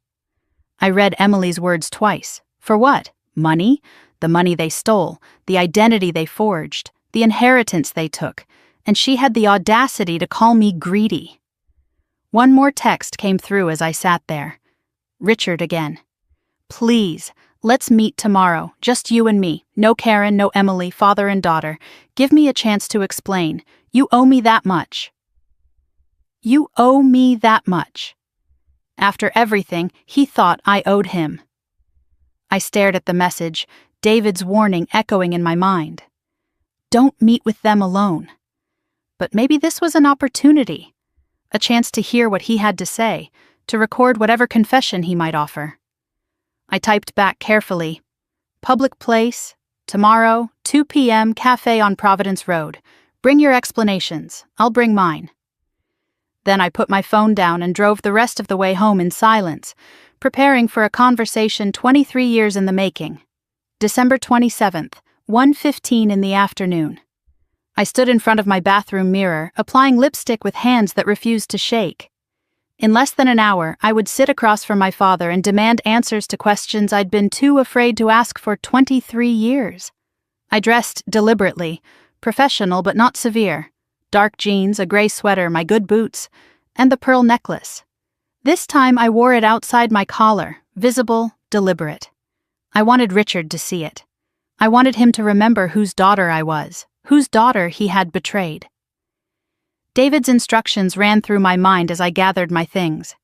I read Emily's words twice. For what? Money? The money they stole, the identity they forged, the inheritance they took, and she had the audacity to call me greedy. One more text came through as I sat there. Richard again. Please, let's meet tomorrow, just you and me. No Karen, no Emily, father and daughter. Give me a chance to explain. You owe me that much. You owe me that much. After everything, he thought I owed him. I stared at the message, David's warning echoing in my mind. Don't meet with them alone. But maybe this was an opportunity, a chance to hear what he had to say, to record whatever confession he might offer. I typed back carefully. Public place, tomorrow, 2 p.m., cafe on Providence Road. Bring your explanations. I'll bring mine. Then I put my phone down and drove the rest of the way home in silence, preparing for a conversation 23 years in the making. December 27th, 1:15 in the afternoon. I stood in front of my bathroom mirror, applying lipstick with hands that refused to shake. In less than an hour, I would sit across from my father and demand answers to questions I'd been too afraid to ask for 23 years. I dressed deliberately, professional but not severe. Dark jeans, a gray sweater, my good boots, and the pearl necklace. This time I wore it outside my collar, visible, deliberate. I wanted Richard to see it. I wanted him to remember whose daughter I was, whose daughter he had betrayed. David's instructions ran through my mind as I gathered my things.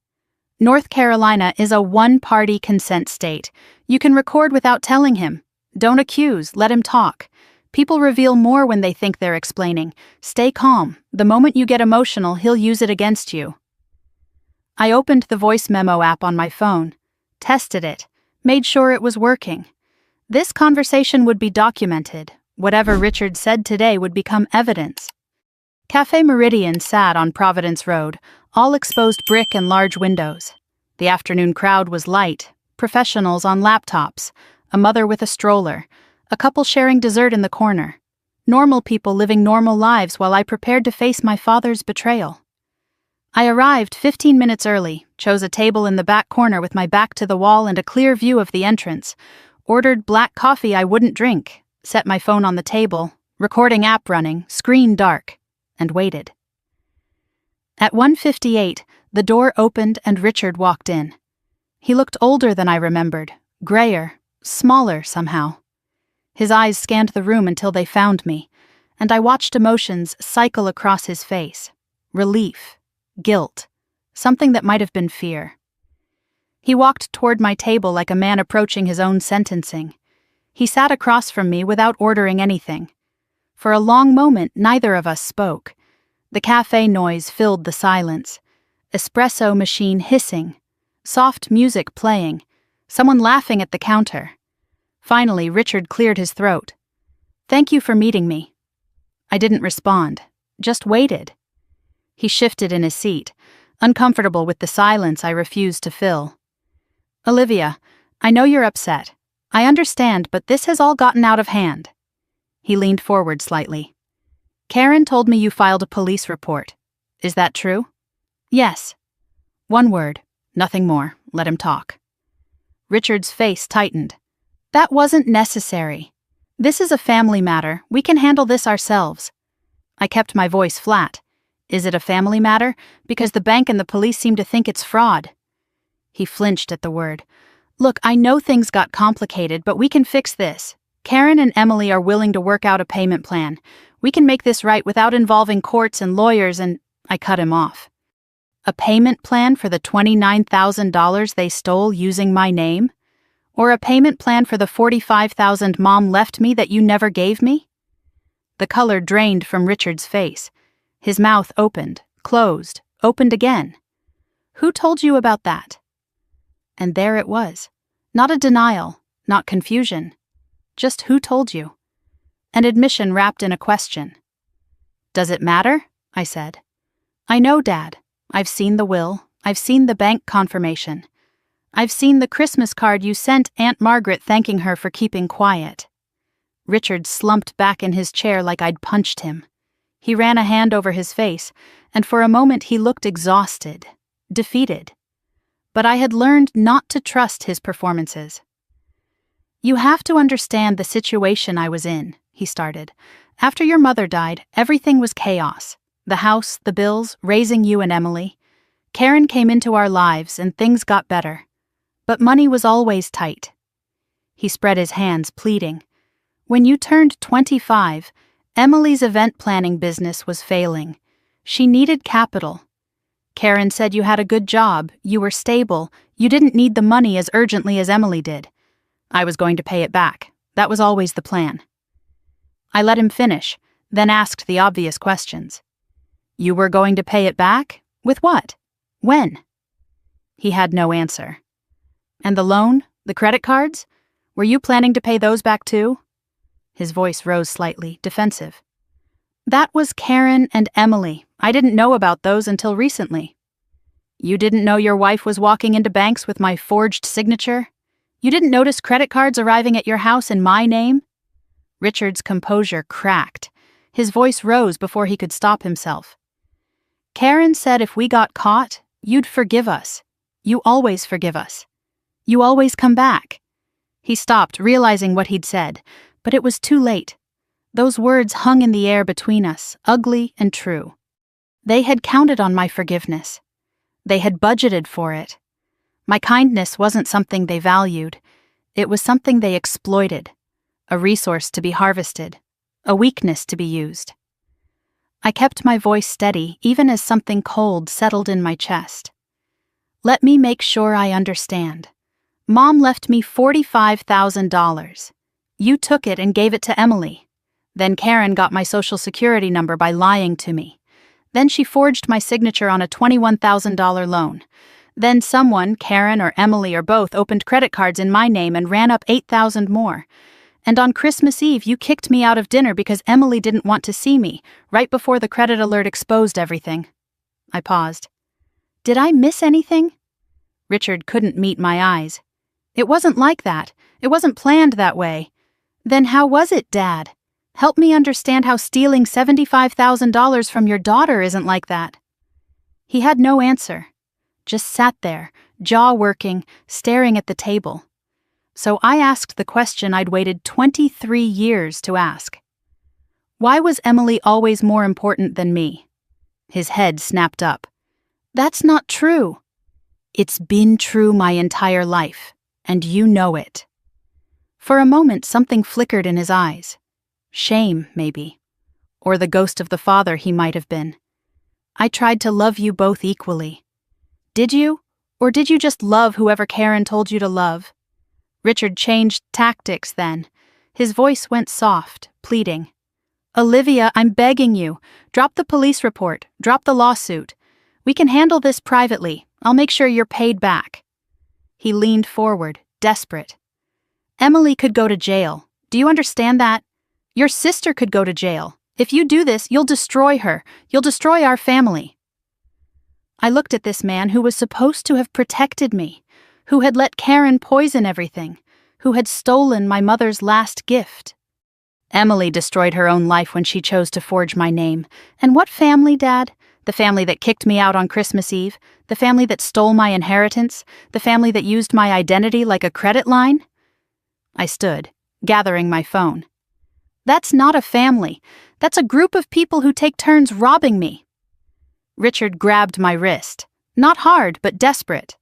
North Carolina is a one-party consent state. You can record without telling him. Don't accuse, let him talk. People reveal more when they think they're explaining. Stay calm. The moment you get emotional, he'll use it against you. I opened the voice memo app on my phone, tested it, made sure it was working. This conversation would be documented. Whatever Richard said today would become evidence. Café Meridian sat on Providence Road, all exposed brick and large windows. The afternoon crowd was light, professionals on laptops, a mother with a stroller, a couple sharing dessert in the corner. Normal people living normal lives while I prepared to face my father's betrayal. I arrived 15 minutes early, chose a table in the back corner with my back to the wall and a clear view of the entrance, ordered black coffee I wouldn't drink, set my phone on the table, recording app running, screen dark, and waited. At 1:58, the door opened and Richard walked in. He looked older than I remembered, grayer, smaller somehow. His eyes scanned the room until they found me, and I watched emotions cycle across his face. Relief, guilt, something that might have been fear. He walked toward my table like a man approaching his own sentencing. He sat across from me without ordering anything. For a long moment, neither of us spoke. The cafe noise filled the silence. Espresso machine hissing, soft music playing, someone laughing at the counter. Finally, Richard cleared his throat. "Thank you for meeting me." I didn't respond, just waited. He shifted in his seat, uncomfortable with the silence I refused to fill. "Olivia, I know you're upset. I understand, but this has all gotten out of hand." He leaned forward slightly. "Karen told me you filed a police report. Is that true?" "Yes." One word, nothing more. Let him talk. Richard's face tightened. "That wasn't necessary. This is a family matter. We can handle this ourselves." I kept my voice flat. "Is it a family matter? Because the bank and the police seem to think it's fraud." He flinched at the word. "Look, I know things got complicated, but we can fix this. Karen and Emily are willing to work out a payment plan. We can make this right without involving courts and lawyers and—" I cut him off. "A payment plan for the $29,000 they stole using my name? Or a payment plan for the $45,000 Mom left me that you never gave me?" The color drained from Richard's face. His mouth opened, closed, opened again. "Who told you about that?" And there it was. Not a denial, not confusion. Just who told you? An admission wrapped in a question. "Does it matter?" I said. "I know, Dad. I've seen the will. I've seen the bank confirmation. I've seen the Christmas card you sent Aunt Margaret thanking her for keeping quiet." Richard slumped back in his chair like I'd punched him. He ran a hand over his face, and for a moment he looked exhausted, defeated. But I had learned not to trust his performances. "You have to understand the situation I was in," he started. "After your mother died, everything was chaos. The house, the bills, raising you and Emily. Karen came into our lives and things got better. But money was always tight." He spread his hands, pleading. "When you turned 25, Emily's event planning business was failing. She needed capital. Karen said you had a good job, you were stable, you didn't need the money as urgently as Emily did. I was going to pay it back. That was always the plan." I let him finish, then asked the obvious questions. "You were going to pay it back? With what? When?" He had no answer. "And the loan? The credit cards? Were you planning to pay those back too?" His voice rose slightly, defensive. "That was Karen and Emily. I didn't know about those until recently." "You didn't know your wife was walking into banks with my forged signature? You didn't notice credit cards arriving at your house in my name?" Richard's composure cracked. His voice rose before he could stop himself. "Karen said if we got caught, you'd forgive us. You always forgive us. You always come back." He stopped, realizing what he'd said, but it was too late. Those words hung in the air between us, ugly and true. They had counted on my forgiveness. They had budgeted for it. My kindness wasn't something they valued. It was something they exploited, a resource to be harvested, a weakness to be used. I kept my voice steady even as something cold settled in my chest. "Let me make sure I understand. Mom left me $45,000. You took it and gave it to Emily. Then Karen got my social security number by lying to me. Then she forged my signature on a $21,000 loan. Then someone, Karen or Emily or both, opened credit cards in my name and ran up $8,000 more. And on Christmas Eve, you kicked me out of dinner because Emily didn't want to see me, right before the credit alert exposed everything. I paused. Did I miss anything? Richard couldn't meet my eyes. It wasn't like that. It wasn't planned that way. Then how was it, Dad? Help me understand how stealing $75,000 from your daughter isn't like that. He had no answer. Just sat there, jaw working, staring at the table. So I asked the question I'd waited 23 years to ask. Why was Emily always more important than me? His head snapped up. That's not true. It's been true my entire life, and you know it. For a moment, something flickered in his eyes. Shame, maybe. Or the ghost of the father he might have been. I tried to love you both equally. Did you? Or did you just love whoever Karen told you to love? Richard changed tactics then. His voice went soft, pleading. Olivia, I'm begging you. Drop the police report. Drop the lawsuit. We can handle this privately. I'll make sure you're paid back. He leaned forward, desperate. Emily could go to jail. Do you understand that? Your sister could go to jail. If you do this, you'll destroy her. You'll destroy our family. I looked at this man who was supposed to have protected me, who had let Karen poison everything, who had stolen my mother's last gift. Emily destroyed her own life when she chose to forge my name. And what family, Dad? The family that kicked me out on Christmas Eve? The family that stole my inheritance? The family that used my identity like a credit line? I stood, gathering my phone. That's not a family. That's a group of people who take turns robbing me. Richard grabbed my wrist. Not hard, but desperate.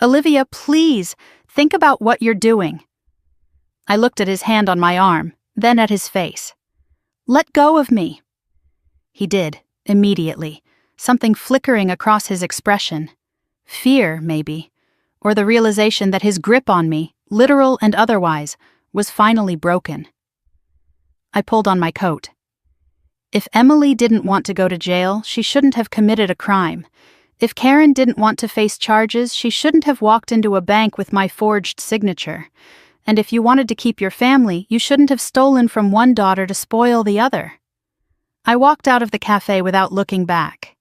Olivia, please, think about what you're doing. I looked at his hand on my arm, then at his face. Let go of me. He did, immediately, something flickering across his expression. Fear, maybe, or the realization that his grip on me, literal and otherwise, was finally broken. I pulled on my coat. If Emily didn't want to go to jail, she shouldn't have committed a crime. If Karen didn't want to face charges, she shouldn't have walked into a bank with my forged signature. And if you wanted to keep your family, you shouldn't have stolen from one daughter to spoil the other. I walked out of the cafe without looking back.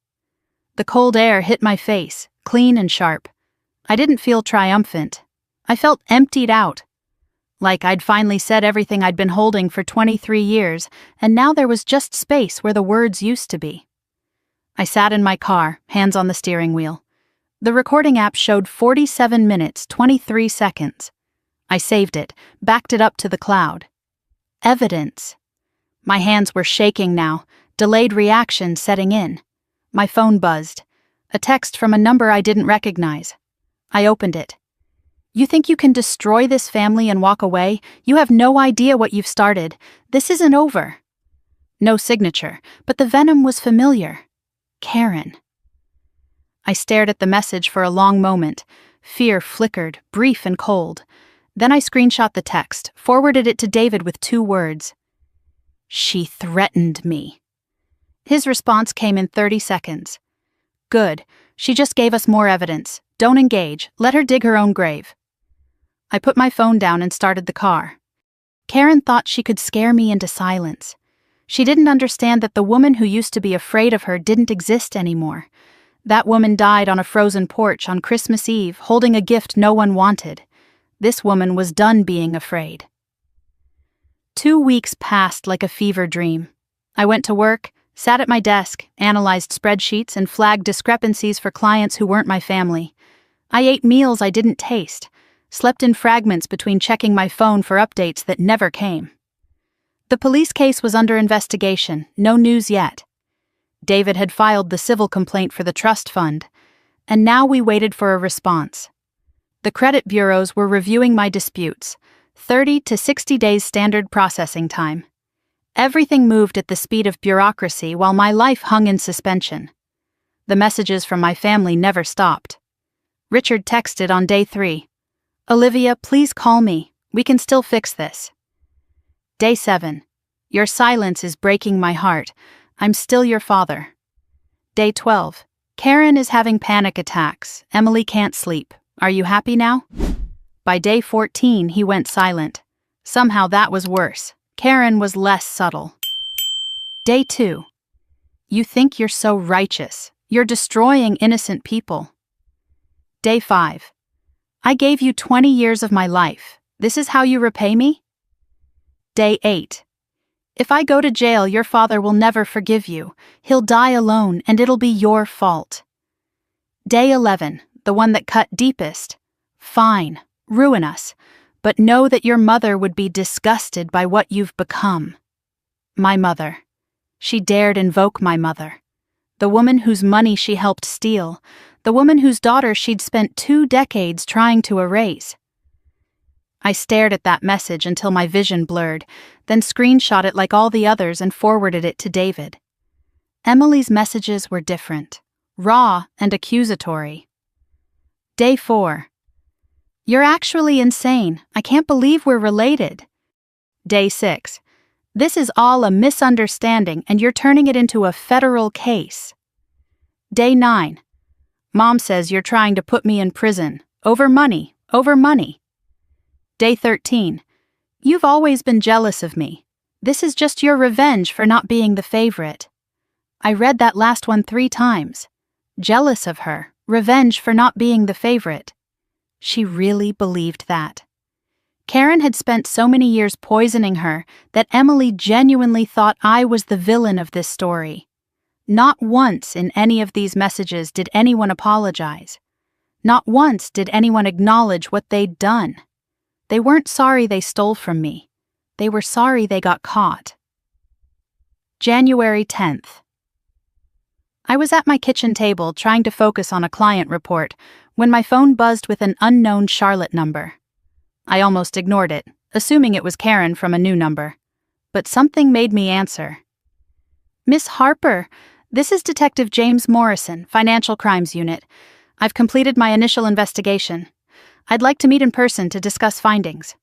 The cold air hit my face, clean and sharp. I didn't feel triumphant. I felt emptied out. Like I'd finally said everything I'd been holding for 23 years, and now there was just space where the words used to be. I sat in my car, hands on the steering wheel. The recording app showed 47 minutes, 23 seconds. I saved it, backed it up to the cloud. Evidence. My hands were shaking now, delayed reaction setting in. My phone buzzed. A text from a number I didn't recognize. I opened it. You think you can destroy this family and walk away? You have no idea what you've started. This isn't over. No signature, but the venom was familiar. Karen. I stared at the message for a long moment. Fear flickered, brief and cold. Then I screenshot the text, forwarded it to David with 2 words. She threatened me. His response came in 30 seconds. Good. She just gave us more evidence. Don't engage. Let her dig her own grave. I put my phone down and started the car. Karen thought she could scare me into silence. She didn't understand that the woman who used to be afraid of her didn't exist anymore. That woman died on a frozen porch on Christmas Eve, holding a gift no one wanted. This woman was done being afraid. 2 weeks passed like a fever dream. I went to work, sat at my desk, analyzed spreadsheets, and flagged discrepancies for clients who weren't my family. I ate meals I didn't taste, slept in fragments between checking my phone for updates that never came. The police case was under investigation, no news yet. David had filed the civil complaint for the trust fund, and now we waited for a response. The credit bureaus were reviewing my disputes, 30 to 60 days standard processing time. Everything moved at the speed of bureaucracy while my life hung in suspension. The messages from my family never stopped. Richard texted on day 3. Olivia, please call me. We can still fix this. Day 7. Your silence is breaking my heart. I'm still your father. Day 12. Karen is having panic attacks. Emily can't sleep. Are you happy now? By day 14, he went silent. Somehow that was worse. Karen was less subtle. Day 2. You think you're so righteous. You're destroying innocent people. Day 5. I gave you 20 years of my life. This is how you repay me? Day 8. If I go to jail, your father will never forgive you. He'll die alone, and it'll be your fault. Day 11, the one that cut deepest. Fine, ruin us, but know that your mother would be disgusted by what you've become. My mother. She dared invoke my mother. The woman whose money she helped steal. The woman whose daughter she'd spent 2 decades trying to erase. I stared at that message until my vision blurred, then screenshot it like all the others and forwarded it to David. Emily's messages were different, raw and accusatory. Day 4. You're actually insane. I can't believe we're related. Day 6. This is all a misunderstanding and you're turning it into a federal case. Day 9. Mom says you're trying to put me in prison. Over money, over money. Day 13. You've always been jealous of me. This is just your revenge for not being the favorite. I read that last one 3 times. Jealous of her, revenge for not being the favorite. She really believed that. Karen had spent so many years poisoning her that Emily genuinely thought I was the villain of this story. Not once in any of these messages did anyone apologize. Not once did anyone acknowledge what they'd done. They weren't sorry they stole from me. They were sorry they got caught. January 10th. I was at my kitchen table trying to focus on a client report when my phone buzzed with an unknown Charlotte number. I almost ignored it, assuming it was Karen from a new number. But something made me answer. Miss Harper, this is Detective James Morrison, Financial Crimes Unit. I've completed my initial investigation. I'd like to meet in person to discuss findings.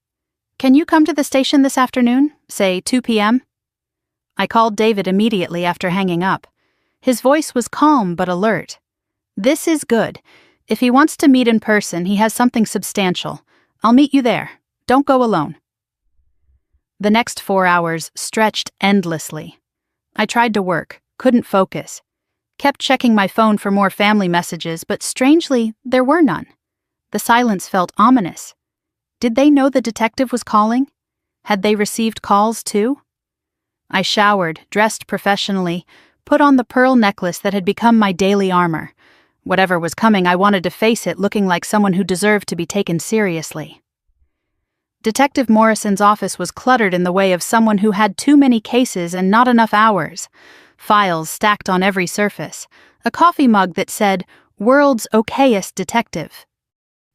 Can you come to the station this afternoon, say 2 p.m.? I called David immediately after hanging up. His voice was calm but alert. This is good. If he wants to meet in person, he has something substantial. I'll meet you there. Don't go alone. The next 4 hours stretched endlessly. I tried to work, couldn't focus. Kept checking my phone for more family messages, but strangely, there were none. The silence felt ominous. Did they know the detective was calling? Had they received calls too? I showered, dressed professionally, put on the pearl necklace that had become my daily armor. Whatever was coming, I wanted to face it looking like someone who deserved to be taken seriously. Detective Morrison's office was cluttered in the way of someone who had too many cases and not enough hours. Files stacked on every surface. A coffee mug that said, "World's okayest detective."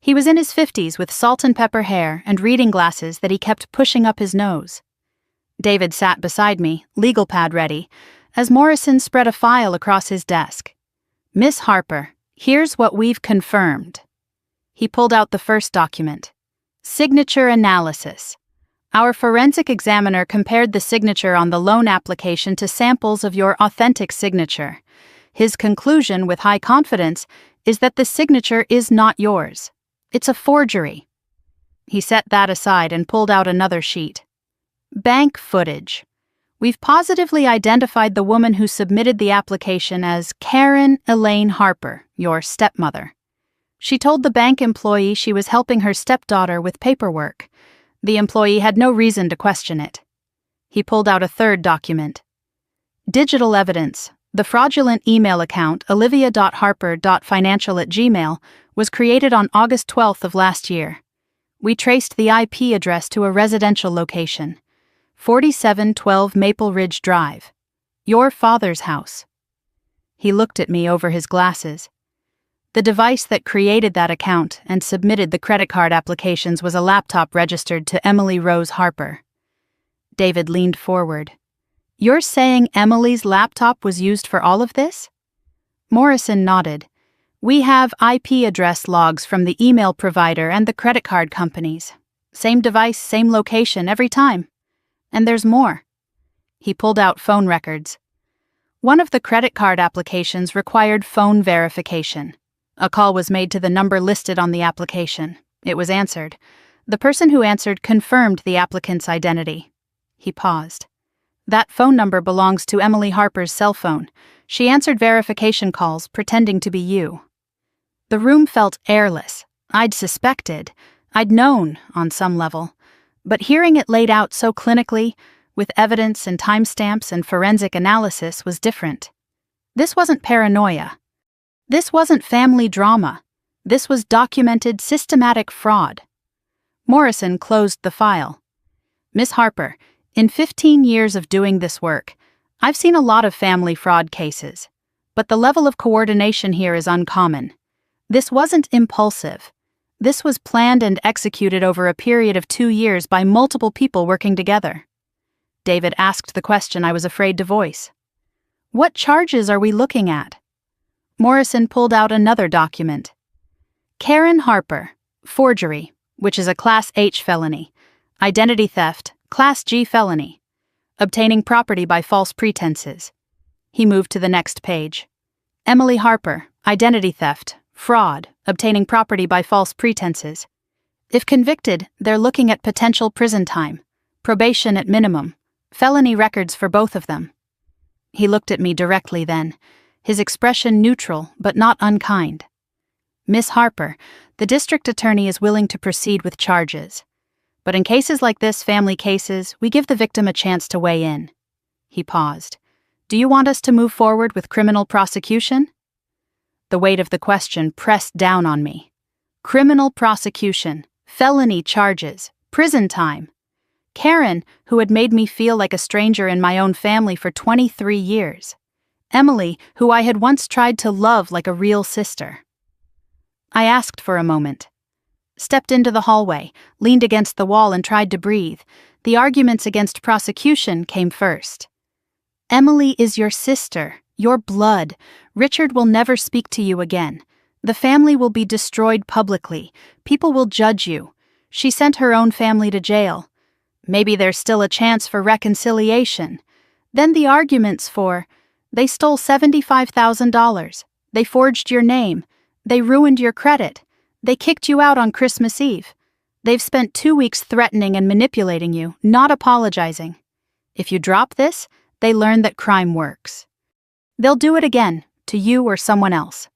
He was in his 50s with salt and pepper hair and reading glasses that he kept pushing up his nose. David sat beside me, legal pad ready, as Morrison spread a file across his desk. Miss Harper, here's what we've confirmed. He pulled out the first document. Signature analysis. Our forensic examiner compared the signature on the loan application to samples of your authentic signature. His conclusion, with high confidence, is that the signature is not yours. It's a forgery. He set that aside and pulled out another sheet. Bank footage. We've positively identified the woman who submitted the application as Karen Elaine Harper, your stepmother. She told the bank employee she was helping her stepdaughter with paperwork. The employee had no reason to question it. He pulled out a third document. Digital evidence. The fraudulent email account, olivia.harper.financial@gmail, was created on August 12th of last year. We traced the IP address to a residential location, 4712 Maple Ridge Drive, your father's house. He looked at me over his glasses. The device that created that account and submitted the credit card applications was a laptop registered to Emily Rose Harper. David leaned forward. You're saying Emily's laptop was used for all of this? Morrison nodded. We have IP address logs from the email provider and the credit card companies. Same device, same location every time. And there's more. He pulled out phone records. One of the credit card applications required phone verification. A call was made to the number listed on the application. It was answered. The person who answered confirmed the applicant's identity. He paused. That phone number belongs to Emily Harper's cell phone. She answered verification calls, pretending to be you. The room felt airless. I'd suspected. I'd known, on some level. But hearing it laid out so clinically, with evidence and timestamps and forensic analysis, was different. This wasn't paranoia. This wasn't family drama. This was documented, systematic fraud. Morrison closed the file. Miss Harper, in 15 years of doing this work, I've seen a lot of family fraud cases, but the level of coordination here is uncommon. This wasn't impulsive. This was planned and executed over a period of 2 years by multiple people working together. David asked the question I was afraid to voice. What charges are we looking at? Morrison pulled out another document. Karen Harper, forgery, which is a Class H felony. Identity theft, Class G felony. Obtaining property by false pretenses. He moved to the next page. Emily Harper, identity theft, fraud, obtaining property by false pretenses. If convicted, they're looking at potential prison time, probation at minimum, felony records for both of them. He looked at me directly then, his expression neutral but not unkind. Miss Harper, the district attorney is willing to proceed with charges. But in cases like this, family cases, we give the victim a chance to weigh in. He paused. Do you want us to move forward with criminal prosecution? The weight of the question pressed down on me. Criminal prosecution, felony charges, prison time. Karen, who had made me feel like a stranger in my own family for 23 years. Emily, who I had once tried to love like a real sister. I asked for a moment. Stepped into the hallway, leaned against the wall and tried to breathe. The arguments against prosecution came first. Emily is your sister, your blood. Richard will never speak to you again. The family will be destroyed publicly. People will judge you. She sent her own family to jail. Maybe there's still a chance for reconciliation. Then the arguments for, they stole $75,000. They forged your name. They ruined your credit. They kicked you out on Christmas Eve. They've spent 2 weeks threatening and manipulating you, not apologizing. If you drop this, they learn that crime works. They'll do it again, to you or someone else.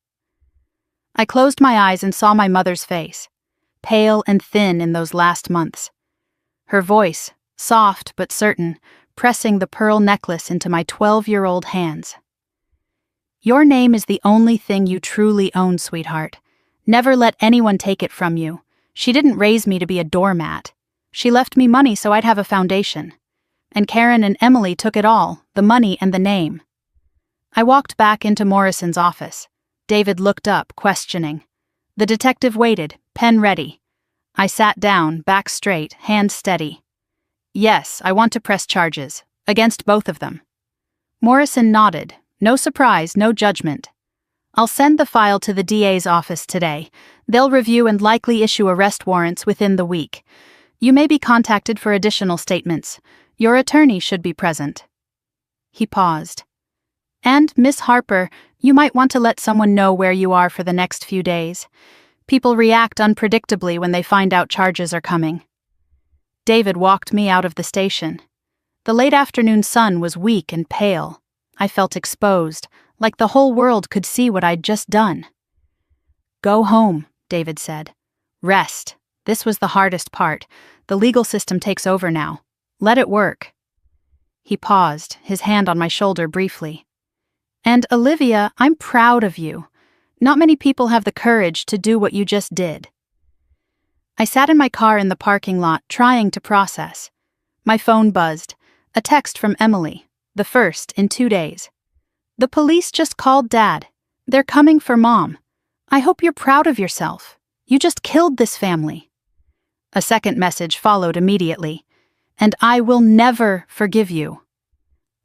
I closed my eyes and saw my mother's face, pale and thin in those last months. Her voice, soft but certain, pressing the pearl necklace into my 12-year-old hands. Your name is the only thing you truly own, sweetheart. Never let anyone take it from you. She didn't raise me to be a doormat. She left me money so I'd have a foundation. And Karen and Emily took it all, the money and the name. I walked back into Morrison's office. David looked up, questioning. The detective waited, pen ready. I sat down, back straight, hands steady. Yes, I want to press charges, against both of them. Morrison nodded. No surprise, no judgment. I'll send the file to the DA's office today. They'll review and likely issue arrest warrants within the week. You may be contacted for additional statements. Your attorney should be present. He paused. And, Miss Harper, you might want to let someone know where you are for the next few days. People react unpredictably when they find out charges are coming. David walked me out of the station. The late afternoon sun was weak and pale. I felt exposed, like the whole world could see what I'd just done. Go home, David said. Rest. This was the hardest part. The legal system takes over now. Let it work. He paused, his hand on my shoulder briefly. And Olivia, I'm proud of you. Not many people have the courage to do what you just did. I sat in my car in the parking lot, trying to process. My phone buzzed. A text from Emily. The first in 2 days. The police just called Dad. They're coming for Mom. I hope you're proud of yourself. You just killed this family. A second message followed immediately. And I will never forgive you.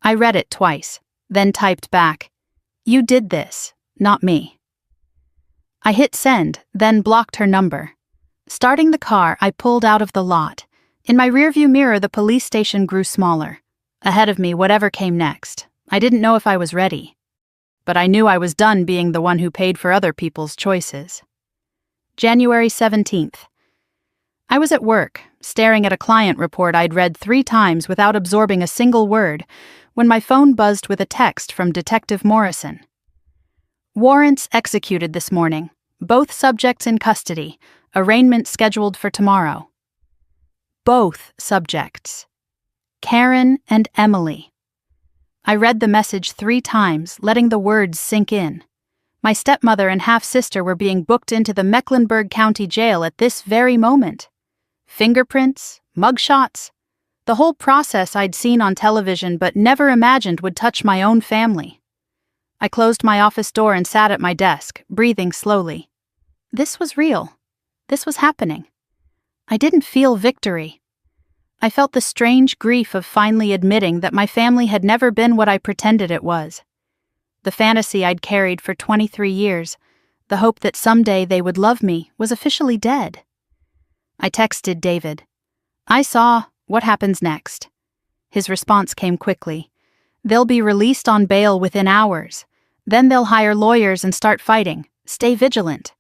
I read it twice, then typed back. You did this, not me. I hit send, then blocked her number. Starting the car, I pulled out of the lot. In my rearview mirror, the police station grew smaller. Ahead of me, whatever came next. I didn't know if I was ready. But I knew I was done being the one who paid for other people's choices. January 17th. I was at work, staring at a client report I'd read 3 times without absorbing a single word, when my phone buzzed with a text from Detective Morrison. Warrants executed this morning. Both subjects in custody. Arraignment scheduled for tomorrow. Both subjects. Karen and Emily. I read the message 3 times, letting the words sink in. My stepmother and half-sister were being booked into the Mecklenburg County Jail at this very moment. Fingerprints, mugshots, the whole process I'd seen on television but never imagined would touch my own family. I closed my office door and sat at my desk, breathing slowly. This was real. This was happening. I didn't feel victory. I felt the strange grief of finally admitting that my family had never been what I pretended it was. The fantasy I'd carried for 23 years, the hope that someday they would love me, was officially dead. I texted David. I saw what happens next. His response came quickly. They'll be released on bail within hours. Then they'll hire lawyers and start fighting. Stay vigilant.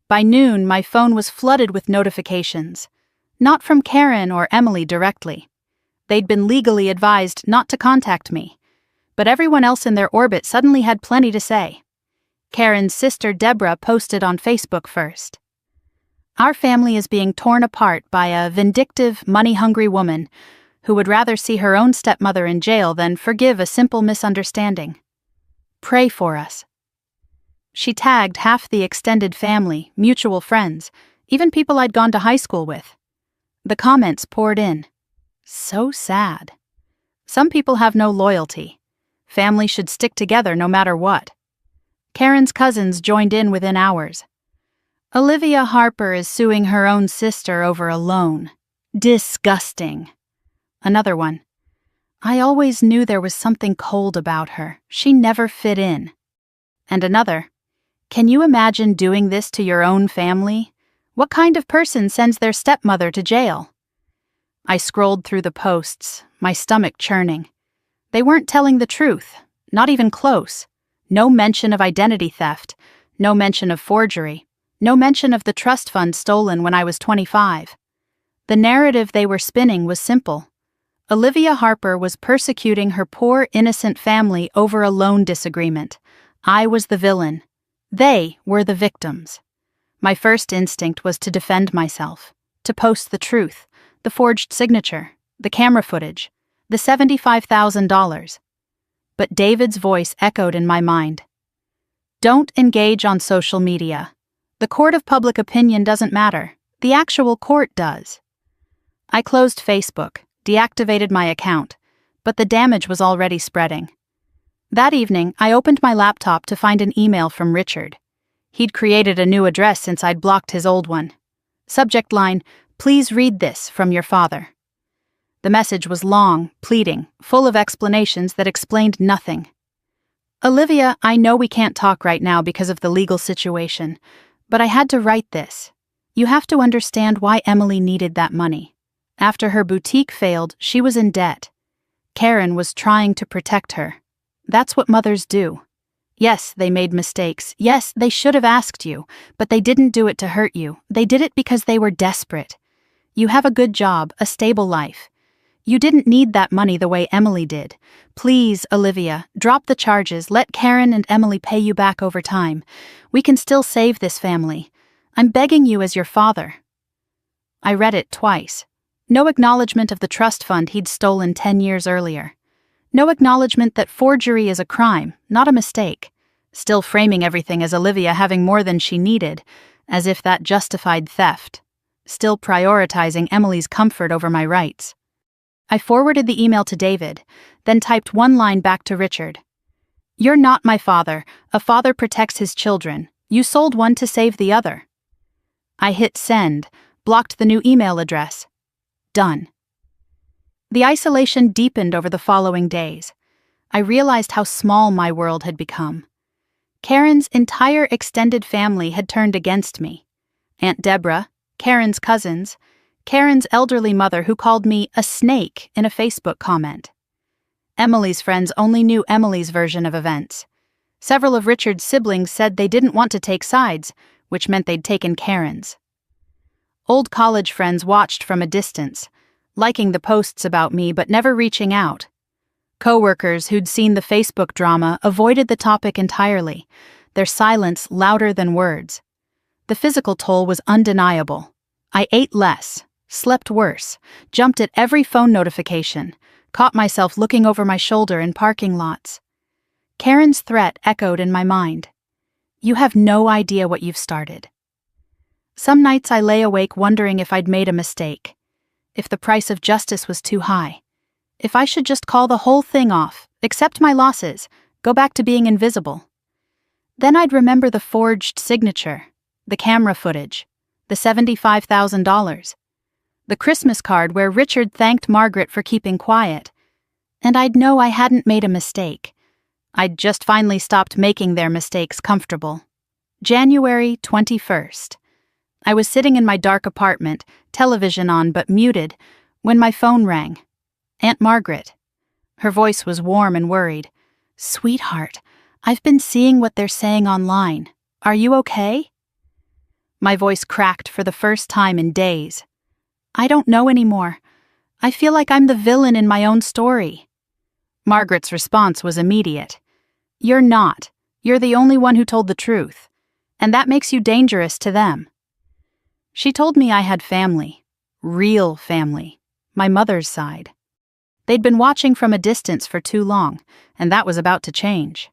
By noon, my phone was flooded with notifications. Not from Karen or Emily directly. They'd been legally advised not to contact me. But everyone else in their orbit suddenly had plenty to say. Karen's sister Deborah posted on Facebook first. Our family is being torn apart by a vindictive, money-hungry woman who would rather see her own stepmother in jail than forgive a simple misunderstanding. Pray for us. She tagged half the extended family, mutual friends, even people I'd gone to high school with. The comments poured in. So sad. Some people have no loyalty. Family should stick together no matter what. Karen's cousins joined in within hours. Olivia Harper is suing her own sister over a loan. Disgusting. Another one. I always knew there was something cold about her. She never fit in. And another. Can you imagine doing this to your own family? What kind of person sends their stepmother to jail? I scrolled through the posts, my stomach churning. They weren't telling the truth, not even close. No mention of identity theft, no mention of forgery, no mention of the trust fund stolen when I was 25. The narrative they were spinning was simple. Olivia Harper was persecuting her poor, innocent family over a loan disagreement. I was the villain. They were the victims. My first instinct was to defend myself, to post the truth, the forged signature, the camera footage, the $75,000. But David's voice echoed in my mind. Don't engage on social media. The court of public opinion doesn't matter. The actual court does. I closed Facebook, deactivated my account, but the damage was already spreading. That evening, I opened my laptop to find an email from Richard. He'd created a new address since I'd blocked his old one. Subject line, "Please read this from your father." The message was long, pleading, full of explanations that explained nothing. Olivia, I know we can't talk right now because of the legal situation, but I had to write this. You have to understand why Emily needed that money. After her boutique failed, she was in debt. Karen was trying to protect her. That's what mothers do. Yes, they made mistakes. Yes, they should have asked you, but they didn't do it to hurt you. They did it because they were desperate. You have a good job, a stable life. You didn't need that money the way Emily did. Please, Olivia, drop the charges. Let Karen and Emily pay you back over time. We can still save this family. I'm begging you as your father. I read it twice. No acknowledgement of the trust fund he'd stolen 10 years earlier. No acknowledgement that forgery is a crime, not a mistake. Still framing everything as Olivia having more than she needed, as if that justified theft. Still prioritizing Emily's comfort over my rights. I forwarded the email to David, then typed one line back to Richard. You're not my father. A father protects his children. You sold one to save the other. I hit send, blocked the new email address. Done. The isolation deepened over the following days. I realized how small my world had become. Karen's entire extended family had turned against me. Aunt Deborah, Karen's cousins, Karen's elderly mother who called me a snake in a Facebook comment. Emily's friends only knew Emily's version of events. Several of Richard's siblings said they didn't want to take sides, which meant they'd taken Karen's. Old college friends watched from a distance, liking the posts about me but never reaching out. Co-workers who'd seen the Facebook drama avoided the topic entirely, their silence louder than words. The physical toll was undeniable. I ate less, slept worse, jumped at every phone notification, caught myself looking over my shoulder in parking lots. Karen's threat echoed in my mind. You have no idea what you've started. Some nights I lay awake wondering if I'd made a mistake, if the price of justice was too high, if I should just call the whole thing off, accept my losses, go back to being invisible. Then I'd remember the forged signature, the camera footage, the $75,000, the Christmas card where Richard thanked Margaret for keeping quiet, and I'd know I hadn't made a mistake. I'd just finally stopped making their mistakes comfortable. January 21st. I was sitting in my dark apartment, television on but muted, when my phone rang. Aunt Margaret. Her voice was warm and worried. "Sweetheart, I've been seeing what they're saying online. Are you okay?" My voice cracked for the first time in days. "I don't know anymore. I feel like I'm the villain in my own story." Margaret's response was immediate. "You're not. You're the only one who told the truth. And that makes you dangerous to them." She told me I had family. Real family. My mother's side. They'd been watching from a distance for too long, and that was about to change.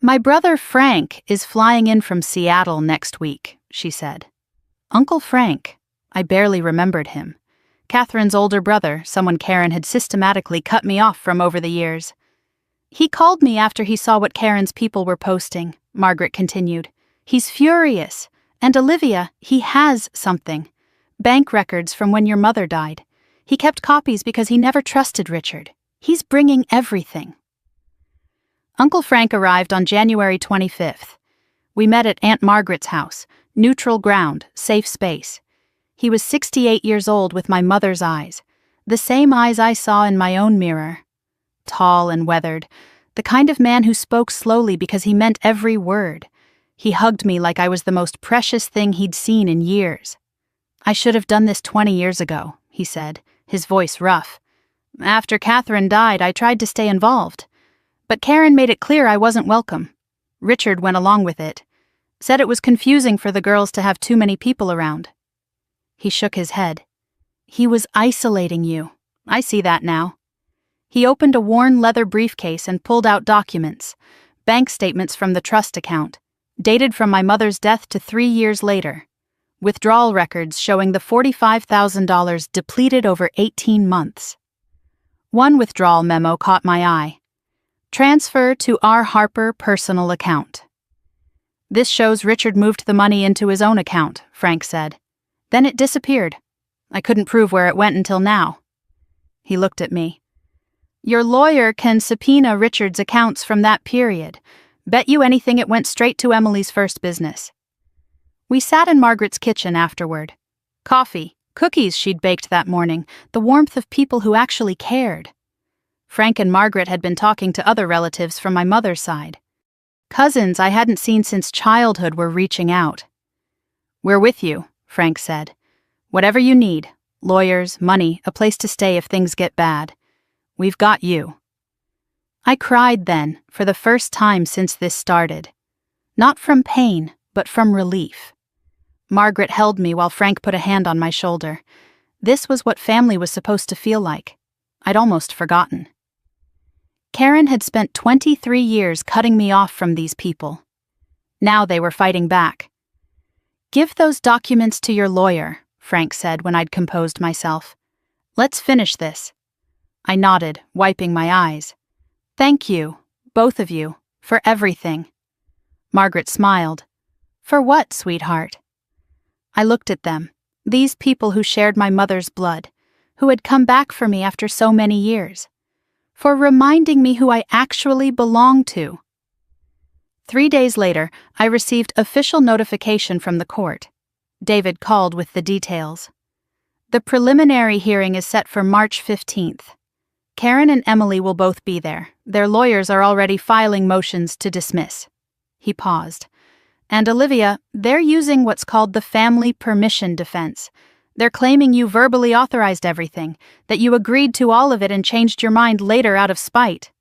"My brother Frank is flying in from Seattle next week," she said. Uncle Frank. I barely remembered him. Catherine's older brother, someone Karen had systematically cut me off from over the years. "He called me after he saw what Karen's people were posting," Margaret continued. "He's furious. And Olivia, he has something. Bank records from when your mother died. He kept copies because he never trusted Richard. He's bringing everything." Uncle Frank arrived on January 25th. We met at Aunt Margaret's house, neutral ground, safe space. He was 68 years old with my mother's eyes, the same eyes I saw in my own mirror. Tall and weathered, the kind of man who spoke slowly because he meant every word. He hugged me like I was the most precious thing he'd seen in years. "I should have done this 20 years ago," he said, his voice rough. "After Catherine died, I tried to stay involved. But Karen made it clear I wasn't welcome. Richard went along with it. Said it was confusing for the girls to have too many people around." He shook his head. "He was isolating you. I see that now." He opened a worn leather briefcase and pulled out documents, bank statements from the trust account, dated from my mother's death to 3 years later. Withdrawal records showing the $45,000 depleted over 18 months. One withdrawal memo caught my eye. "Transfer to R. Harper personal account." "This shows Richard moved the money into his own account," Frank said. "Then it disappeared. I couldn't prove where it went until now." He looked at me. "Your lawyer can subpoena Richard's accounts from that period. Bet you anything it went straight to Emily's first business." We sat in Margaret's kitchen afterward. Coffee, cookies she'd baked that morning, the warmth of people who actually cared. Frank and Margaret had been talking to other relatives from my mother's side. Cousins I hadn't seen since childhood were reaching out. "We're with you," Frank said. "Whatever you need, lawyers, money, a place to stay if things get bad. We've got you." I cried then, for the first time since this started. Not from pain, but from relief. Margaret held me while Frank put a hand on my shoulder. This was what family was supposed to feel like. I'd almost forgotten. Karen had spent 23 years cutting me off from these people. Now they were fighting back. "Give those documents to your lawyer," Frank said when I'd composed myself. "Let's finish this." I nodded, wiping my eyes. "Thank you, both of you, for everything." Margaret smiled. "For what, sweetheart?" I looked at them, these people who shared my mother's blood, who had come back for me after so many years, for reminding me who I actually belonged to. 3 days later, I received official notification from the court. David called with the details. The preliminary hearing is set for March 15th. Karen and Emily will both be there. Their lawyers are already filing motions to dismiss." He paused. "And Olivia, they're using what's called the family permission defense. They're claiming you verbally authorized everything, that you agreed to all of it and changed your mind later out of spite."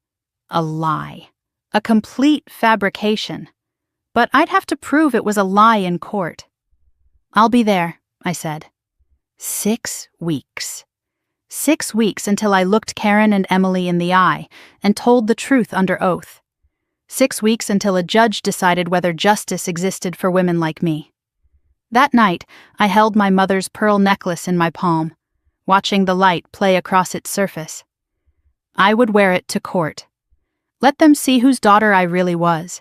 A lie. A complete fabrication. But I'd have to prove it was a lie in court. "I'll be there," I said. 6 weeks. 6 weeks until I looked Karen and Emily in the eye and told the truth under oath. 6 weeks until a judge decided whether justice existed for women like me. That night, I held my mother's pearl necklace in my palm, watching the light play across its surface. I would wear it to court. Let them see whose daughter I really was.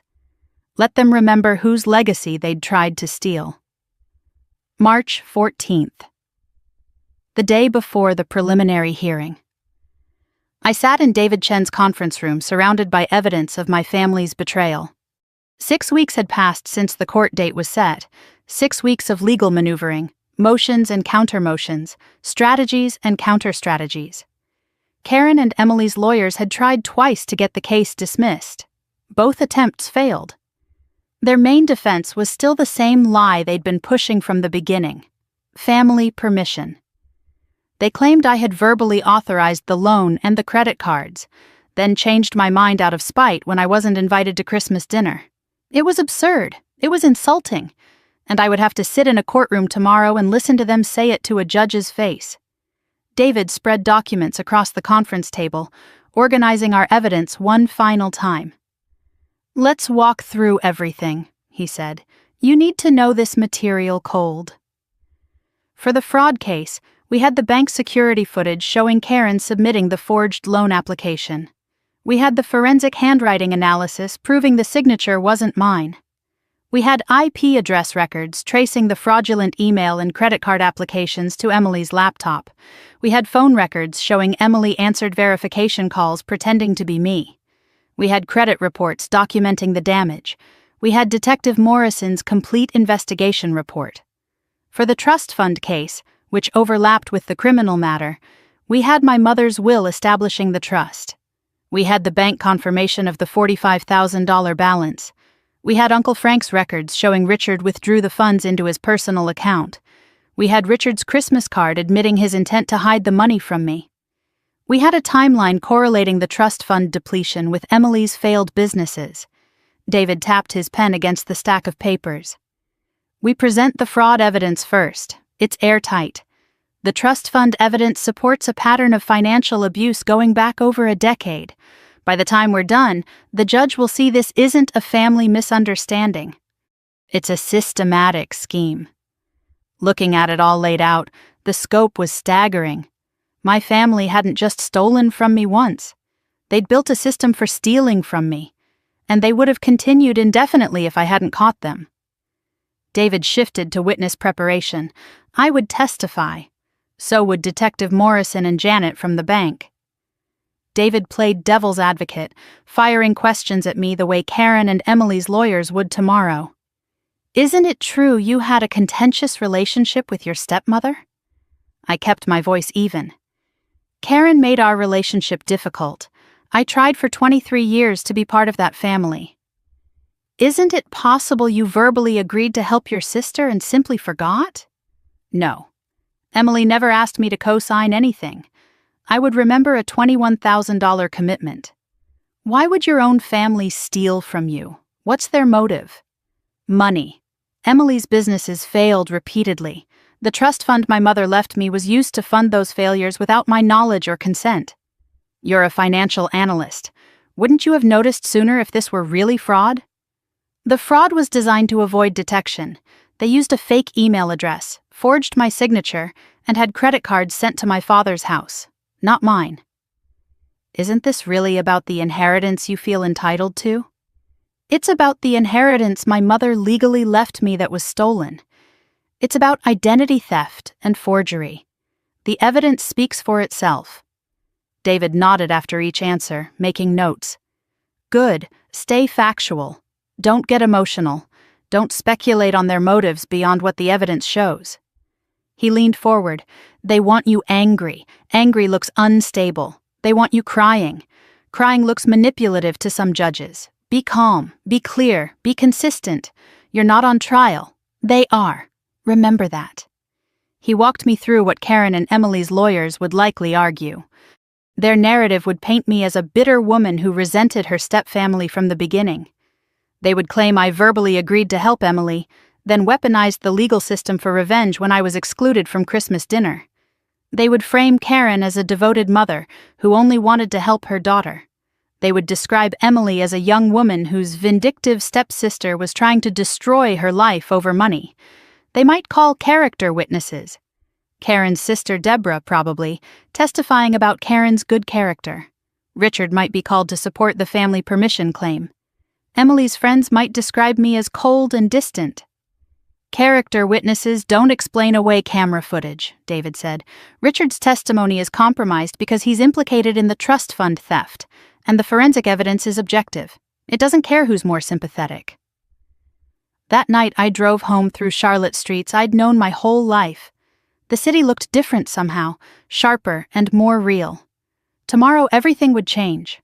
Let them remember whose legacy they'd tried to steal. March 14th. The day before the preliminary hearing. I sat in David Chen's conference room surrounded by evidence of my family's betrayal. 6 weeks had passed since the court date was set. 6 weeks of legal maneuvering, motions and counter-motions, strategies and counter-strategies. Karen and Emily's lawyers had tried twice to get the case dismissed. Both attempts failed. Their main defense was still the same lie they'd been pushing from the beginning: family permission. They claimed I had verbally authorized the loan and the credit cards, then changed my mind out of spite when I wasn't invited to Christmas dinner. It was absurd. It was insulting. And I would have to sit in a courtroom tomorrow and listen to them say it to a judge's face. David spread documents across the conference table, organizing our evidence one final time. "Let's walk through everything," he said. "You need to know this material cold." For the fraud case, we had the bank security footage showing Karen submitting the forged loan application. We had the forensic handwriting analysis proving the signature wasn't mine. We had IP address records tracing the fraudulent email and credit card applications to Emily's laptop. We had phone records showing Emily answered verification calls pretending to be me. We had credit reports documenting the damage. We had Detective Morrison's complete investigation report. For the trust fund case, which overlapped with the criminal matter, we had my mother's will establishing the trust. We had the bank confirmation of the $45,000 balance. We had Uncle Frank's records showing Richard withdrew the funds into his personal account. We had Richard's Christmas card admitting his intent to hide the money from me. We had a timeline correlating the trust fund depletion with Emily's failed businesses. David tapped his pen against the stack of papers. "We present the fraud evidence first. It's airtight. The trust fund evidence supports a pattern of financial abuse going back over a decade. By the time we're done, the judge will see this isn't a family misunderstanding. It's a systematic scheme." Looking at it all laid out, the scope was staggering. My family hadn't just stolen from me once. They'd built a system for stealing from me, and they would have continued indefinitely if I hadn't caught them. David shifted to witness preparation. I would testify. So would Detective Morrison and Janet from the bank. David played devil's advocate, firing questions at me the way Karen and Emily's lawyers would tomorrow. "Isn't it true you had a contentious relationship with your stepmother?" I kept my voice even. "Karen made our relationship difficult. I tried for 23 years to be part of that family." "Isn't it possible you verbally agreed to help your sister and simply forgot?" "No. Emily never asked me to co-sign anything. I would remember a $21,000 commitment. Why would your own family steal from you? What's their motive?" "Money. Emily's businesses failed repeatedly. The trust fund my mother left me was used to fund those failures without my knowledge or consent." "You're a financial analyst. Wouldn't you have noticed sooner if this were really fraud?" "The fraud was designed to avoid detection. They used a fake email address, forged my signature, and had credit cards sent to my father's house. Not mine." "Isn't this really about the inheritance you feel entitled to?" "It's about the inheritance my mother legally left me that was stolen. It's about identity theft and forgery. The evidence speaks for itself." David nodded after each answer, making notes. "Good. Stay factual. Don't get emotional. Don't speculate on their motives beyond what the evidence shows." He leaned forward. "They want you angry. Angry looks unstable. They want you crying. Crying looks manipulative to some judges. Be calm, be clear, be consistent. You're not on trial. They are. Remember that. He walked me through what Karen and Emily's lawyers would likely argue. Their narrative would paint me as a bitter woman who resented her stepfamily from the beginning. They would claim I verbally agreed to help Emily, then weaponized the legal system for revenge when I was excluded from Christmas dinner. They would frame Karen as a devoted mother who only wanted to help her daughter. They would describe Emily as a young woman whose vindictive stepsister was trying to destroy her life over money. They might call character witnesses. Karen's sister Deborah, probably, testifying about Karen's good character. Richard might be called to support the family permission claim. Emily's friends might describe me as cold and distant. Character witnesses don't explain away camera footage, David said. Richard's testimony is compromised because he's implicated in the trust fund theft, and the forensic evidence is objective. It doesn't care who's more sympathetic. That night I drove home through Charlotte streets I'd known my whole life. The city looked different somehow, sharper and more real. Tomorrow everything would change.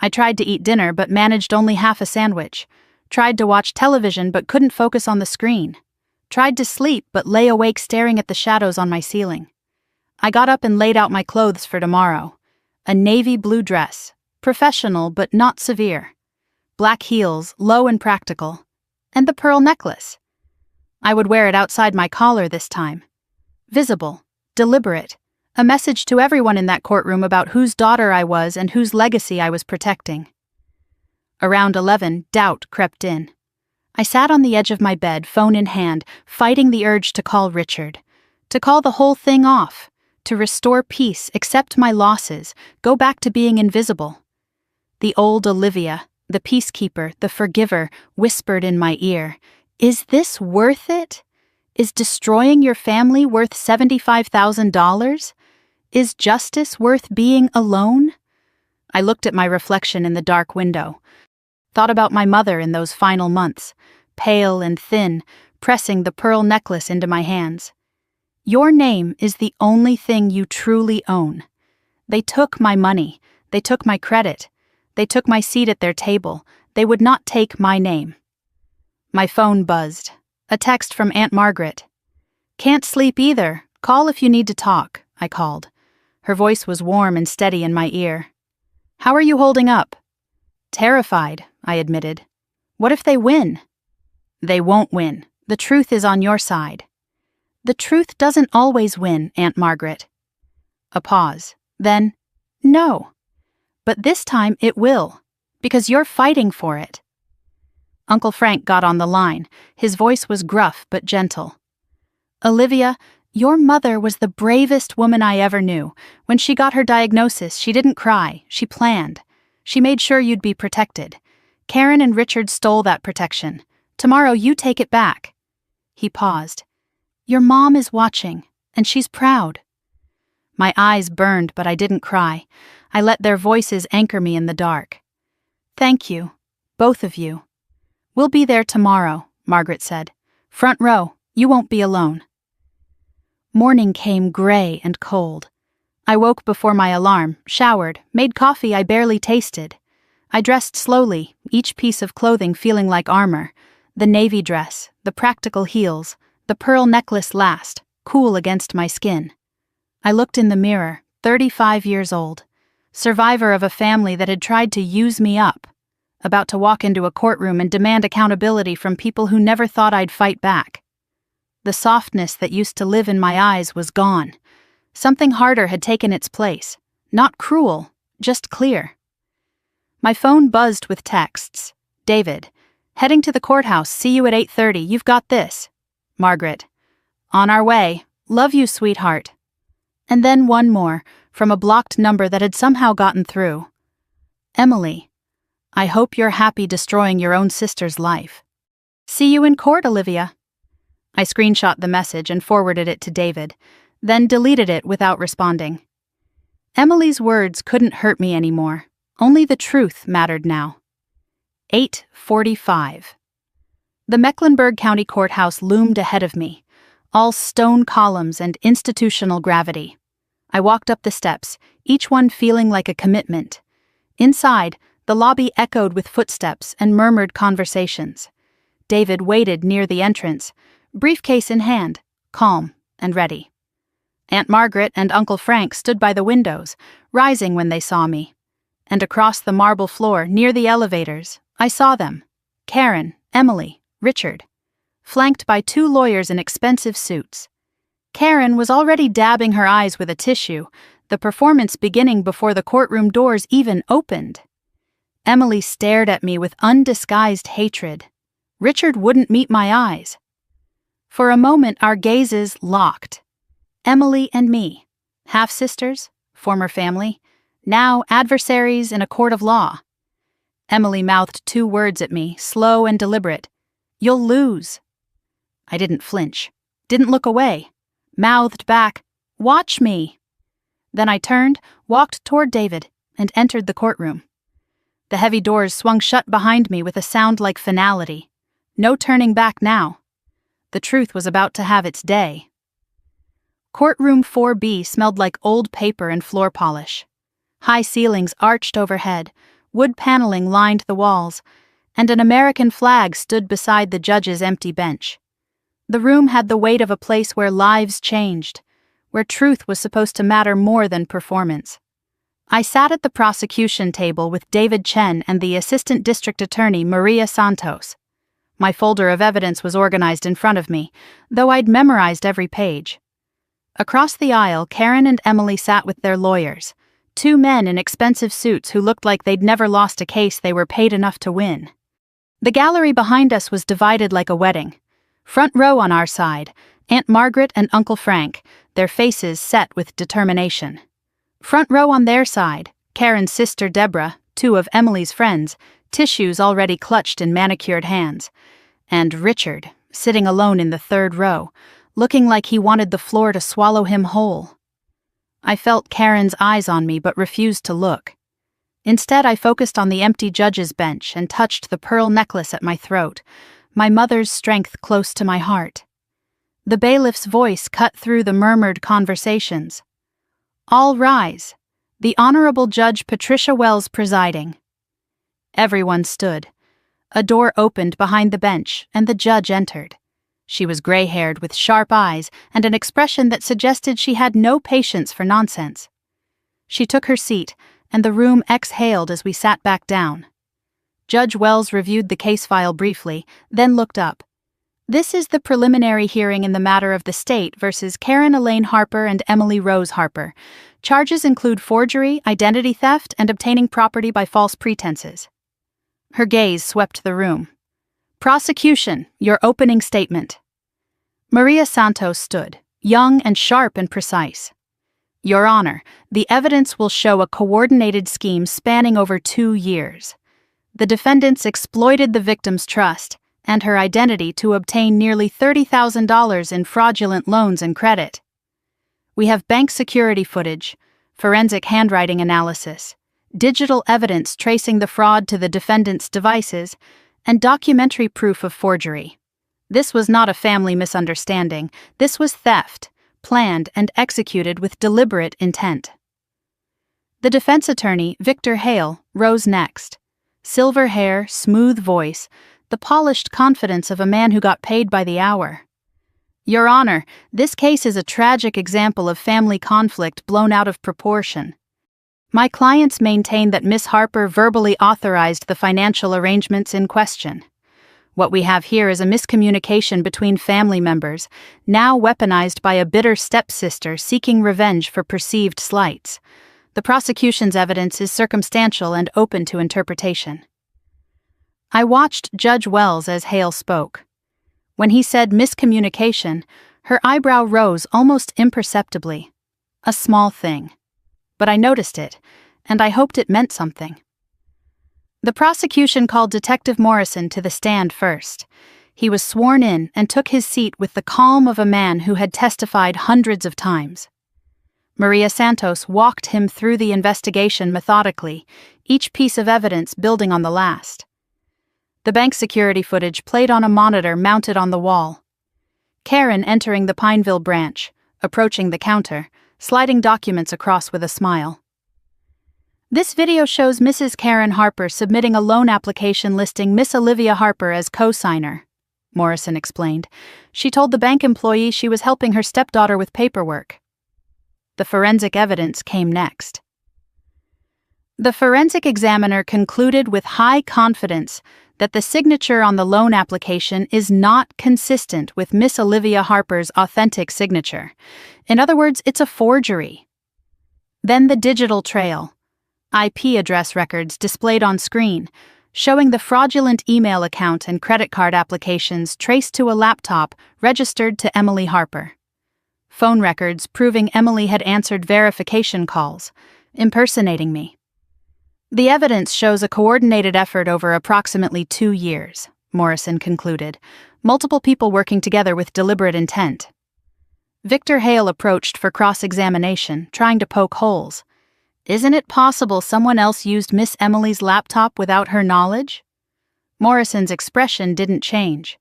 I tried to eat dinner but managed only half a sandwich. Tried to watch television but couldn't focus on the screen. Tried to sleep but lay awake staring at the shadows on my ceiling. I got up and laid out my clothes for tomorrow. A navy blue dress, professional but not severe. Black heels, low and practical. And the pearl necklace. I would wear it outside my collar this time. Visible, deliberate, a message to everyone in that courtroom about whose daughter I was and whose legacy I was protecting. Around 11, doubt crept in. I sat on the edge of my bed, phone in hand, fighting the urge to call Richard. To call the whole thing off. To restore peace, accept my losses, go back to being invisible. The old Olivia, the peacekeeper, the forgiver, whispered in my ear, "Is this worth it? Is destroying your family worth $75,000? Is justice worth being alone?" I looked at my reflection in the dark window. Thought about my mother in those final months, pale and thin, pressing the pearl necklace into my hands. Your name is the only thing you truly own. They took my money. They took my credit. They took my seat at their table. They would not take my name. My phone buzzed. A text from Aunt Margaret. "Can't sleep either. Call if you need to talk," I called. Her voice was warm and steady in my ear. "How are you holding up?" "Terrified," I admitted. "What if they win?" "They won't win. The truth is on your side." "The truth doesn't always win, Aunt Margaret." A pause. Then, "No. But this time it will, because you're fighting for it." Uncle Frank got on the line. His voice was gruff but gentle. "Olivia, your mother was the bravest woman I ever knew. When she got her diagnosis, she didn't cry. She planned. She made sure you'd be protected. Karen and Richard stole that protection. Tomorrow you take it back." He paused. "Your mom is watching, and she's proud." My eyes burned, but I didn't cry. I let their voices anchor me in the dark. "Thank you, both of you." "We'll be there tomorrow," Margaret said. "Front row, you won't be alone." Morning came gray and cold. I woke before my alarm, showered, made coffee I barely tasted. I dressed slowly, each piece of clothing feeling like armor. The navy dress, the practical heels, the pearl necklace last, cool against my skin. I looked in the mirror, 35 years old. Survivor of a family that had tried to use me up. About to walk into a courtroom and demand accountability from people who never thought I'd fight back. The softness that used to live in my eyes was gone. Something harder had taken its place. Not cruel, just clear. My phone buzzed with texts. "David, heading to the courthouse, see you at 8:30, you've got this." Margaret, "On our way, love you, sweetheart." And then one more, from a blocked number that had somehow gotten through. "Emily, I hope you're happy destroying your own sister's life. See you in court, Olivia." I screenshot the message and forwarded it to David, then deleted it without responding. Emily's words couldn't hurt me anymore. Only the truth mattered now. 8:45. The Mecklenburg County Courthouse loomed ahead of me, all stone columns and institutional gravity. I walked up the steps, each one feeling like a commitment. Inside, the lobby echoed with footsteps and murmured conversations. David waited near the entrance, briefcase in hand, calm and ready. Aunt Margaret and Uncle Frank stood by the windows, rising when they saw me. And across the marble floor, near the elevators, I saw them. Karen, Emily, Richard, flanked by 2 lawyers in expensive suits. Karen was already dabbing her eyes with a tissue, the performance beginning before the courtroom doors even opened. Emily stared at me with undisguised hatred. Richard wouldn't meet my eyes. For a moment, our gazes locked. Emily and me, half-sisters, former family, now adversaries in a court of law. Emily mouthed 2 words at me, slow and deliberate. "You'll lose." I didn't flinch, didn't look away, mouthed back, "Watch me." Then I turned, walked toward David, and entered the courtroom. The heavy doors swung shut behind me with a sound like finality. No turning back now. The truth was about to have its day. Courtroom 4B smelled like old paper and floor polish. High ceilings arched overhead, wood paneling lined the walls, and an American flag stood beside the judge's empty bench. The room had the weight of a place where lives changed, where truth was supposed to matter more than performance. I sat at the prosecution table with David Chen and the Assistant District Attorney Maria Santos. My folder of evidence was organized in front of me, though I'd memorized every page. Across the aisle, Karen and Emily sat with their lawyers, 2 men in expensive suits who looked like they'd never lost a case they were paid enough to win. The gallery behind us was divided like a wedding. Front row on our side, Aunt Margaret and Uncle Frank, their faces set with determination. Front row on their side, Karen's sister Deborah, 2 of Emily's friends, tissues already clutched in manicured hands, and Richard, sitting alone in the 3rd row, looking like he wanted the floor to swallow him whole. I felt Karen's eyes on me but refused to look. Instead, I focused on the empty judge's bench and touched the pearl necklace at my throat, my mother's strength close to my heart. The bailiff's voice cut through the murmured conversations. "All rise. The Honorable Judge Patricia Wells presiding." Everyone stood. A door opened behind the bench, and the judge entered. She was gray-haired with sharp eyes and an expression that suggested she had no patience for nonsense. She took her seat, and the room exhaled as we sat back down. Judge Wells reviewed the case file briefly, then looked up. "This is the preliminary hearing in the matter of the state versus Karen Elaine Harper and Emily Rose Harper. Charges include forgery, identity theft, and obtaining property by false pretenses." Her gaze swept the room. "Prosecution, your opening statement." Maria Santos stood, young and sharp and precise. "Your Honor, the evidence will show a coordinated scheme spanning over 2 years. The defendants exploited the victim's trust and her identity to obtain nearly $30,000 in fraudulent loans and credit. We have bank security footage, forensic handwriting analysis, digital evidence tracing the fraud to the defendant's devices, and documentary proof of forgery. This was not a family misunderstanding. This was theft, planned and executed with deliberate intent." The defense attorney, Victor Hale, rose next. Silver hair, smooth voice, the polished confidence of a man who got paid by the hour. "Your Honor, this case is a tragic example of family conflict blown out of proportion. My clients maintain that Miss Harper verbally authorized the financial arrangements in question. What we have here is a miscommunication between family members, now weaponized by a bitter stepsister seeking revenge for perceived slights. The prosecution's evidence is circumstantial and open to interpretation." I watched Judge Wells as Hale spoke. When he said miscommunication, her eyebrow rose almost imperceptibly. A small thing. But I noticed it, and I hoped it meant something. The prosecution called Detective Morrison to the stand first. He was sworn in and took his seat with the calm of a man who had testified hundreds of times. Maria Santos walked him through the investigation methodically, each piece of evidence building on the last. The bank security footage played on a monitor mounted on the wall. Karen entering the Pineville branch, approaching the counter, sliding documents across with a smile. This video shows Mrs. Karen Harper submitting a loan application listing Miss Olivia Harper as co-signer, Morrison explained. She told the bank employee she was helping her stepdaughter with paperwork. The forensic evidence came next. The forensic examiner concluded with high confidence that the signature on the loan application is not consistent with Miss Olivia Harper's authentic signature. In other words, it's a forgery. Then the digital trail. IP address records displayed on screen, showing the fraudulent email account and credit card applications traced to a laptop registered to Emily Harper. Phone records proving Emily had answered verification calls, impersonating me. The evidence shows a coordinated effort over approximately 2 years, Morrison concluded, multiple people working together with deliberate intent. Victor Hale approached for cross-examination, trying to poke holes. Isn't it possible someone else used Miss Emily's laptop without her knowledge? Morrison's expression didn't change.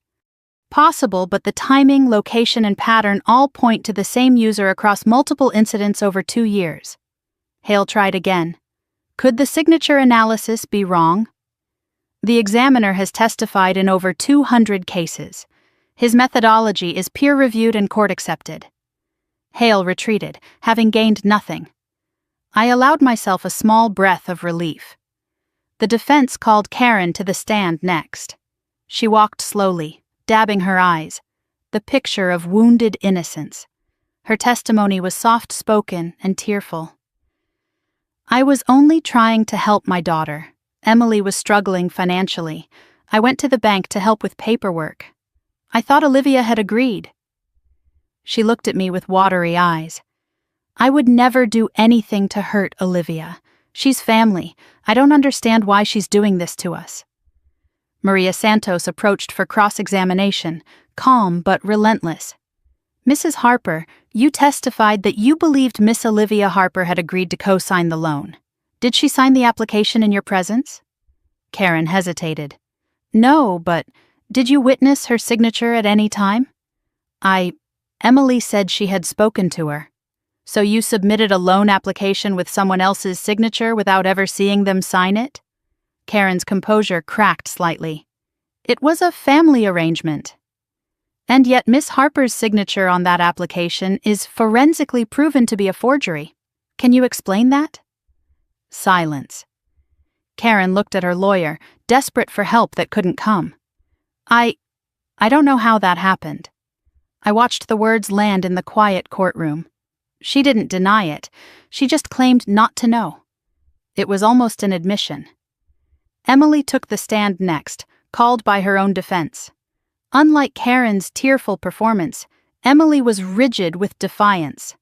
Possible, but the timing, location, and pattern all point to the same user across multiple incidents over 2 years. Hale tried again. Could the signature analysis be wrong? The examiner has testified in over 200 cases. His methodology is peer-reviewed and court-accepted. Hale retreated, having gained nothing. I allowed myself a small breath of relief. The defense called Karen to the stand next. She walked slowly, dabbing her eyes, the picture of wounded innocence. Her testimony was soft-spoken and tearful. I was only trying to help my daughter. Emily was struggling financially. I went to the bank to help with paperwork. I thought Olivia had agreed. She looked at me with watery eyes. I would never do anything to hurt Olivia. She's family. I don't understand why she's doing this to us. Maria Santos approached for cross-examination, calm but relentless. Mrs. Harper, you testified that you believed Miss Olivia Harper had agreed to co-sign the loan. Did she sign the application in your presence? Karen hesitated. No, but did you witness her signature at any time? Emily said she had spoken to her. So you submitted a loan application with someone else's signature without ever seeing them sign it? Karen's composure cracked slightly. It was a family arrangement. And yet Miss Harper's signature on that application is forensically proven to be a forgery. Can you explain that? Silence. Karen looked at her lawyer, desperate for help that couldn't come. I don't know how that happened. I watched the words land in the quiet courtroom. She didn't deny it. She just claimed not to know. It was almost an admission. Emily took the stand next, called by her own defense. Unlike Karen's tearful performance, Emily was rigid with defiance.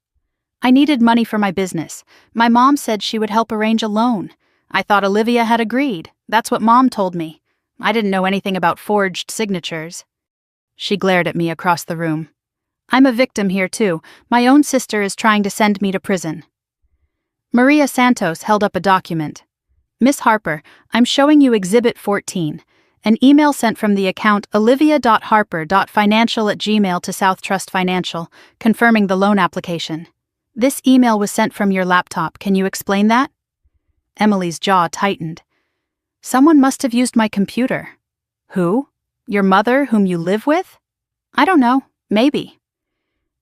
I needed money for my business. My mom said she would help arrange a loan. I thought Olivia had agreed. That's what Mom told me. I didn't know anything about forged signatures. She glared at me across the room. I'm a victim here too. My own sister is trying to send me to prison. Maria Santos held up a document. Miss Harper, I'm showing you Exhibit 14, an email sent from the account olivia.harper.financial@gmail to South Trust Financial, confirming the loan application. This email was sent from your laptop. Can you explain that? Emily's jaw tightened. Someone must have used my computer. Who? Your mother, whom you live with? I don't know. Maybe.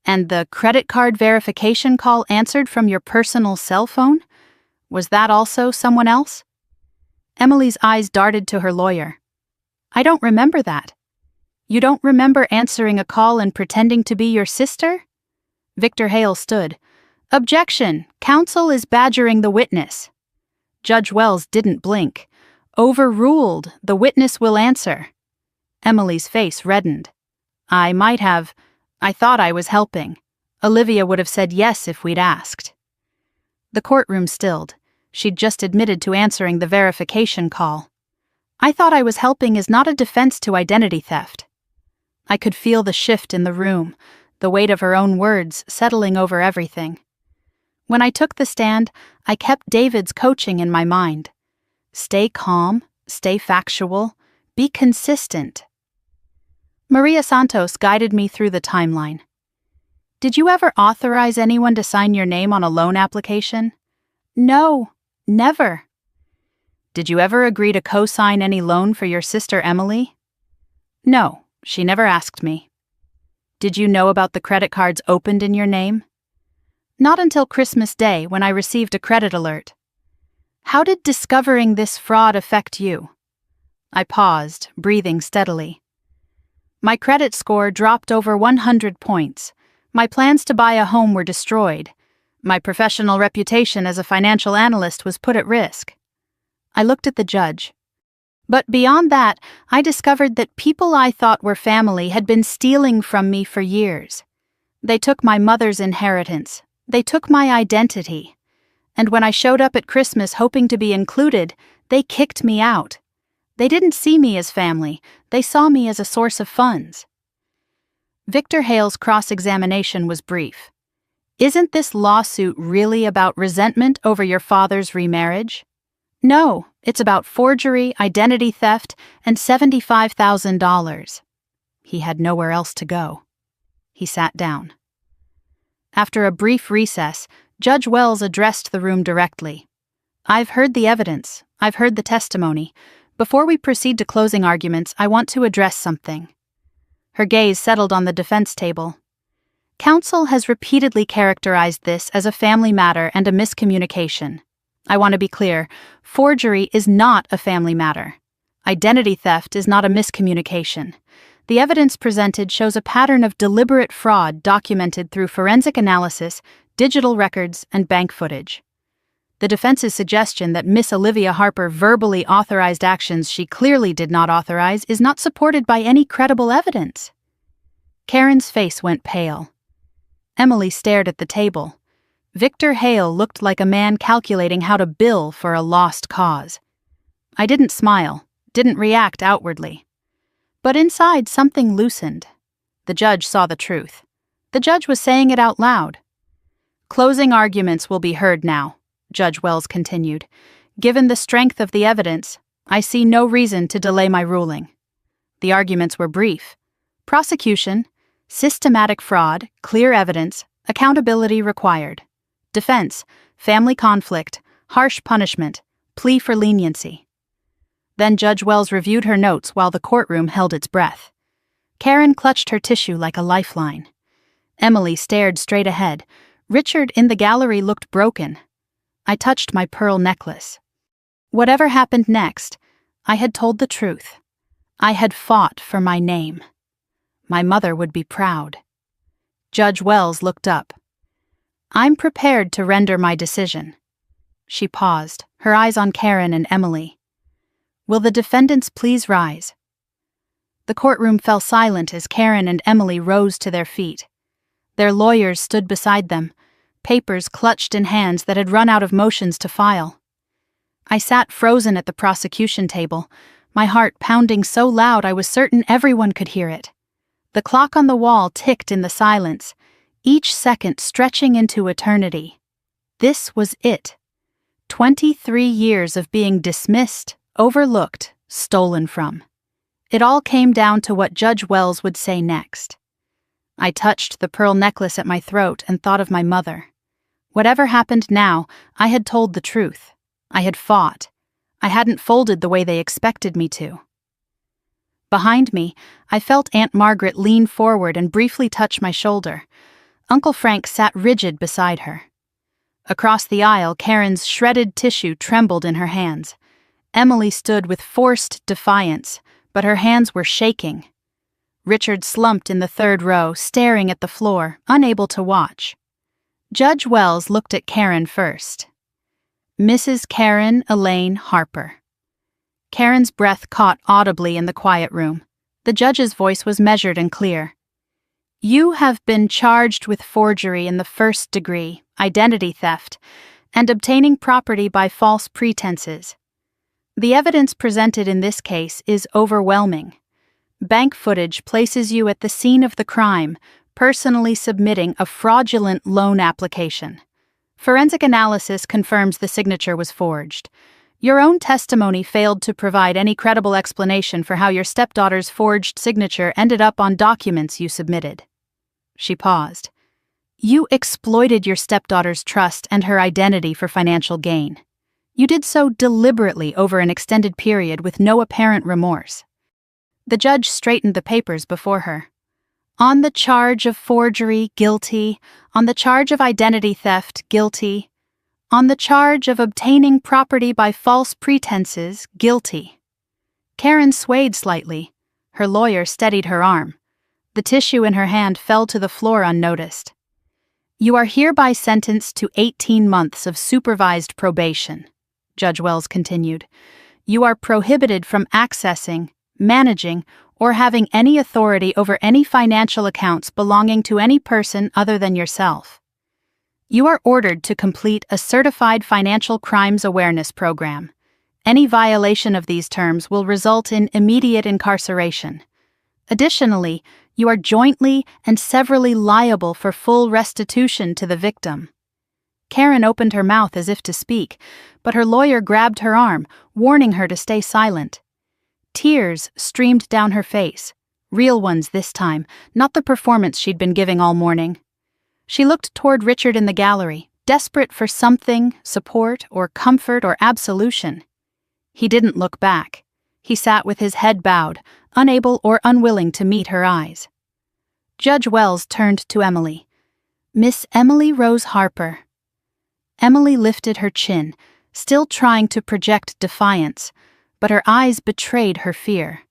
And the credit card verification call answered from your personal cell phone? Was that also someone else? Emily's eyes darted to her lawyer. I don't remember that. You don't remember answering a call and pretending to be your sister? Victor Hale stood. Objection! Counsel is badgering the witness. Judge Wells didn't blink. Overruled. The witness will answer. Emily's face reddened. I thought I was helping. Olivia would have said yes if we'd asked. The courtroom stilled. She'd just admitted to answering the verification call. I thought I was helping is not a defense to identity theft. I could feel the shift in the room, the weight of her own words settling over everything. When I took the stand, I kept David's coaching in my mind. Stay calm, stay factual, be consistent. Maria Santos guided me through the timeline. Did you ever authorize anyone to sign your name on a loan application? No, never. Did you ever agree to co-sign any loan for your sister Emily? No, she never asked me. Did you know about the credit cards opened in your name? Not until Christmas Day, when I received a credit alert. How did discovering this fraud affect you? I paused, breathing steadily. My credit score dropped over 100 points. My plans to buy a home were destroyed. My professional reputation as a financial analyst was put at risk. I looked at the judge. But beyond that, I discovered that people I thought were family had been stealing from me for years. They took my mother's inheritance. They took my identity. And when I showed up at Christmas hoping to be included, they kicked me out. They didn't see me as family. They saw me as a source of funds. Victor Hale's cross-examination was brief. Isn't this lawsuit really about resentment over your father's remarriage? No, it's about forgery, identity theft, and $75,000. He had nowhere else to go. He sat down. After a brief recess, Judge Wells addressed the room directly. I've heard the evidence. I've heard the testimony. Before we proceed to closing arguments, I want to address something. Her gaze settled on the defense table. Counsel has repeatedly characterized this as a family matter and a miscommunication. I want to be clear, forgery is not a family matter. Identity theft is not a miscommunication. The evidence presented shows a pattern of deliberate fraud documented through forensic analysis, digital records, and bank footage. The defense's suggestion that Miss Olivia Harper verbally authorized actions she clearly did not authorize is not supported by any credible evidence. Karen's face went pale. Emily stared at the table. Victor Hale looked like a man calculating how to bill for a lost cause. I didn't smile, didn't react outwardly. But inside, something loosened. The judge saw the truth. The judge was saying it out loud. Closing arguments will be heard now, Judge Wells continued. Given the strength of the evidence, I see no reason to delay my ruling. The arguments were brief. Prosecution, systematic fraud, clear evidence, accountability required. Defense, family conflict, harsh punishment, plea for leniency. Then Judge Wells reviewed her notes while the courtroom held its breath. Karen clutched her tissue like a lifeline. Emily stared straight ahead. Richard in the gallery looked broken. I touched my pearl necklace. Whatever happened next, I had told the truth. I had fought for my name. My mother would be proud. Judge Wells looked up. I'm prepared to render my decision. She paused, her eyes on Karen and Emily. Will the defendants please rise? The courtroom fell silent as Karen and Emily rose to their feet. Their lawyers stood beside them, papers clutched in hands that had run out of motions to file. I sat frozen at the prosecution table, my heart pounding so loud I was certain everyone could hear it. The clock on the wall ticked in the silence, each second stretching into eternity. This was it. 23 years of being dismissed, overlooked, stolen from. It all came down to what Judge Wells would say next. I touched the pearl necklace at my throat and thought of my mother. Whatever happened now, I had told the truth. I had fought. I hadn't folded the way they expected me to. Behind me, I felt Aunt Margaret lean forward and briefly touch my shoulder. Uncle Frank sat rigid beside her. Across the aisle, Karen's shredded tissue trembled in her hands. Emily stood with forced defiance, but her hands were shaking. Richard slumped in the third row, staring at the floor, unable to watch. Judge Wells looked at Karen first. Mrs. Karen Elaine Harper. Karen's breath caught audibly in the quiet room. The judge's voice was measured and clear. You have been charged with forgery in the first degree, identity theft, and obtaining property by false pretenses. The evidence presented in this case is overwhelming. Bank footage places you at the scene of the crime, personally submitting a fraudulent loan application. Forensic analysis confirms the signature was forged. Your own testimony failed to provide any credible explanation for how your stepdaughter's forged signature ended up on documents you submitted. She paused. You exploited your stepdaughter's trust and her identity for financial gain. You did so deliberately over an extended period with no apparent remorse. The judge straightened the papers before her. On the charge of forgery, guilty. On the charge of identity theft, guilty. On the charge of obtaining property by false pretenses, guilty. Karen swayed slightly. Her lawyer steadied her arm. The tissue in her hand fell to the floor unnoticed. You are hereby sentenced to 18 months of supervised probation, Judge Wells continued. You are prohibited from accessing, managing, or having any authority over any financial accounts belonging to any person other than yourself. You are ordered to complete a certified financial crimes awareness program. Any violation of these terms will result in immediate incarceration. Additionally, you are jointly and severally liable for full restitution to the victim. Karen opened her mouth as if to speak, but her lawyer grabbed her arm, warning her to stay silent. Tears streamed down her face, real ones this time, not the performance she'd been giving all morning. She looked toward Richard in the gallery, desperate for something, support or comfort or absolution. He didn't look back. He sat with his head bowed, unable or unwilling to meet her eyes. Judge Wells turned to Emily. Miss Emily Rose Harper. Emily lifted her chin, still trying to project defiance, but her eyes betrayed her fear.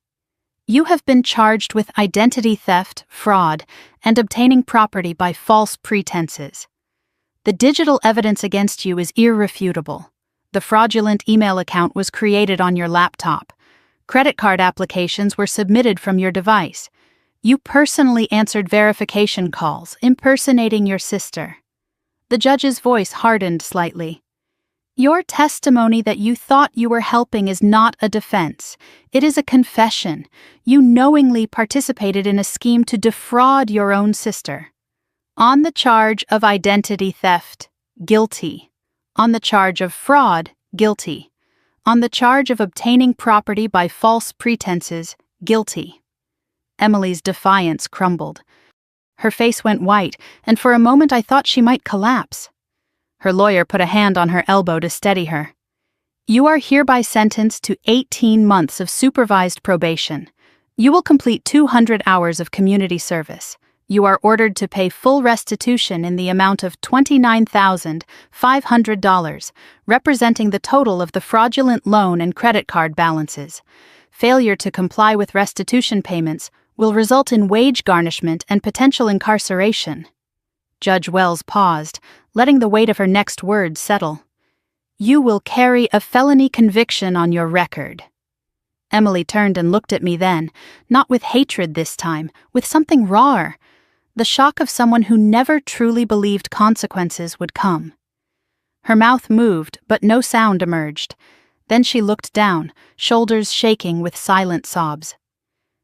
You have been charged with identity theft, fraud, and obtaining property by false pretenses. The digital evidence against you is irrefutable. The fraudulent email account was created on your laptop. Credit card applications were submitted from your device. You personally answered verification calls, impersonating your sister. The judge's voice hardened slightly. Your testimony that you thought you were helping is not a defense. It is a confession. You knowingly participated in a scheme to defraud your own sister. On the charge of identity theft, guilty. On the charge of fraud, guilty. On the charge of obtaining property by false pretenses, guilty. Emily's defiance crumbled. Her face went white, and for a moment I thought she might collapse. Her lawyer put a hand on her elbow to steady her. You are hereby sentenced to 18 months of supervised probation. You will complete 200 hours of community service. You are ordered to pay full restitution in the amount of $29,500, representing the total of the fraudulent loan and credit card balances. Failure to comply with restitution payments will result in wage garnishment and potential incarceration. Judge Wells paused, letting the weight of her next words settle. You will carry a felony conviction on your record. Emily turned and looked at me then, not with hatred this time, with something rawer, the shock of someone who never truly believed consequences would come. Her mouth moved, but no sound emerged. Then she looked down, shoulders shaking with silent sobs.